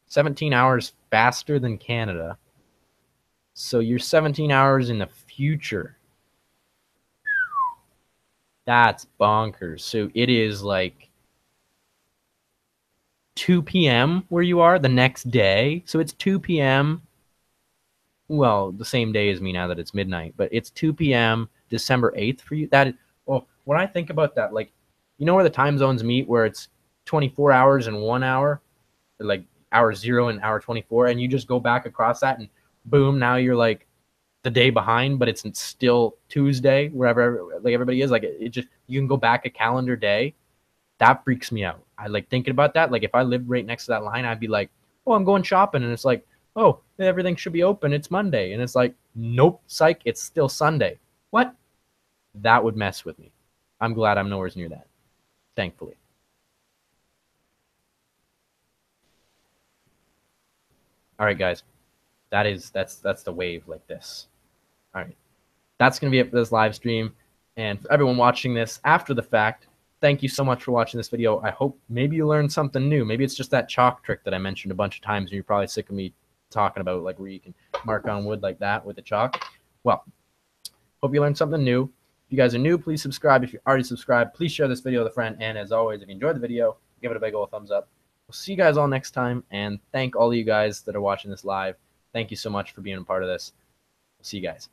17 hours faster than Canada. So you're 17 hours in the future. That's bonkers. So it is like 2 p.m. where you are the next day. So it's 2 p.m. Well, the same day as me now that it's midnight, but it's 2 p.m. December 8th for you. That is, oh, when I think about that, like, you know where the time zones meet where it's 24 hours and 1 hour, like hour 0 and hour 24, and you just go back across that and boom, now you're like the day behind, but it's still Tuesday, wherever like everybody is. Like it just, you can go back a calendar day. That freaks me out. I like thinking about that. Like if I lived right next to that line, I'd be like, oh, I'm going shopping. And it's like, oh, everything should be open. It's Monday. And it's like, nope, psych, it's still Sunday. What? That would mess with me. I'm glad I'm nowhere near that, thankfully. All right, guys. That's the wave like this. All right. That's going to be it for this live stream. And for everyone watching this after the fact, thank you so much for watching this video. I hope maybe you learned something new. Maybe it's just that chalk trick that I mentioned a bunch of times and you're probably sick of me talking about, like where you can mark on wood like that with a chalk. Well, hope you learned something new. If you guys are new, please subscribe. If you're already subscribed, please share this video with a friend. And as always, if you enjoyed the video, give it a big old thumbs up. We'll see you guys all next time. And thank all of you guys that are watching this live. Thank you so much for being a part of this. We'll see you guys.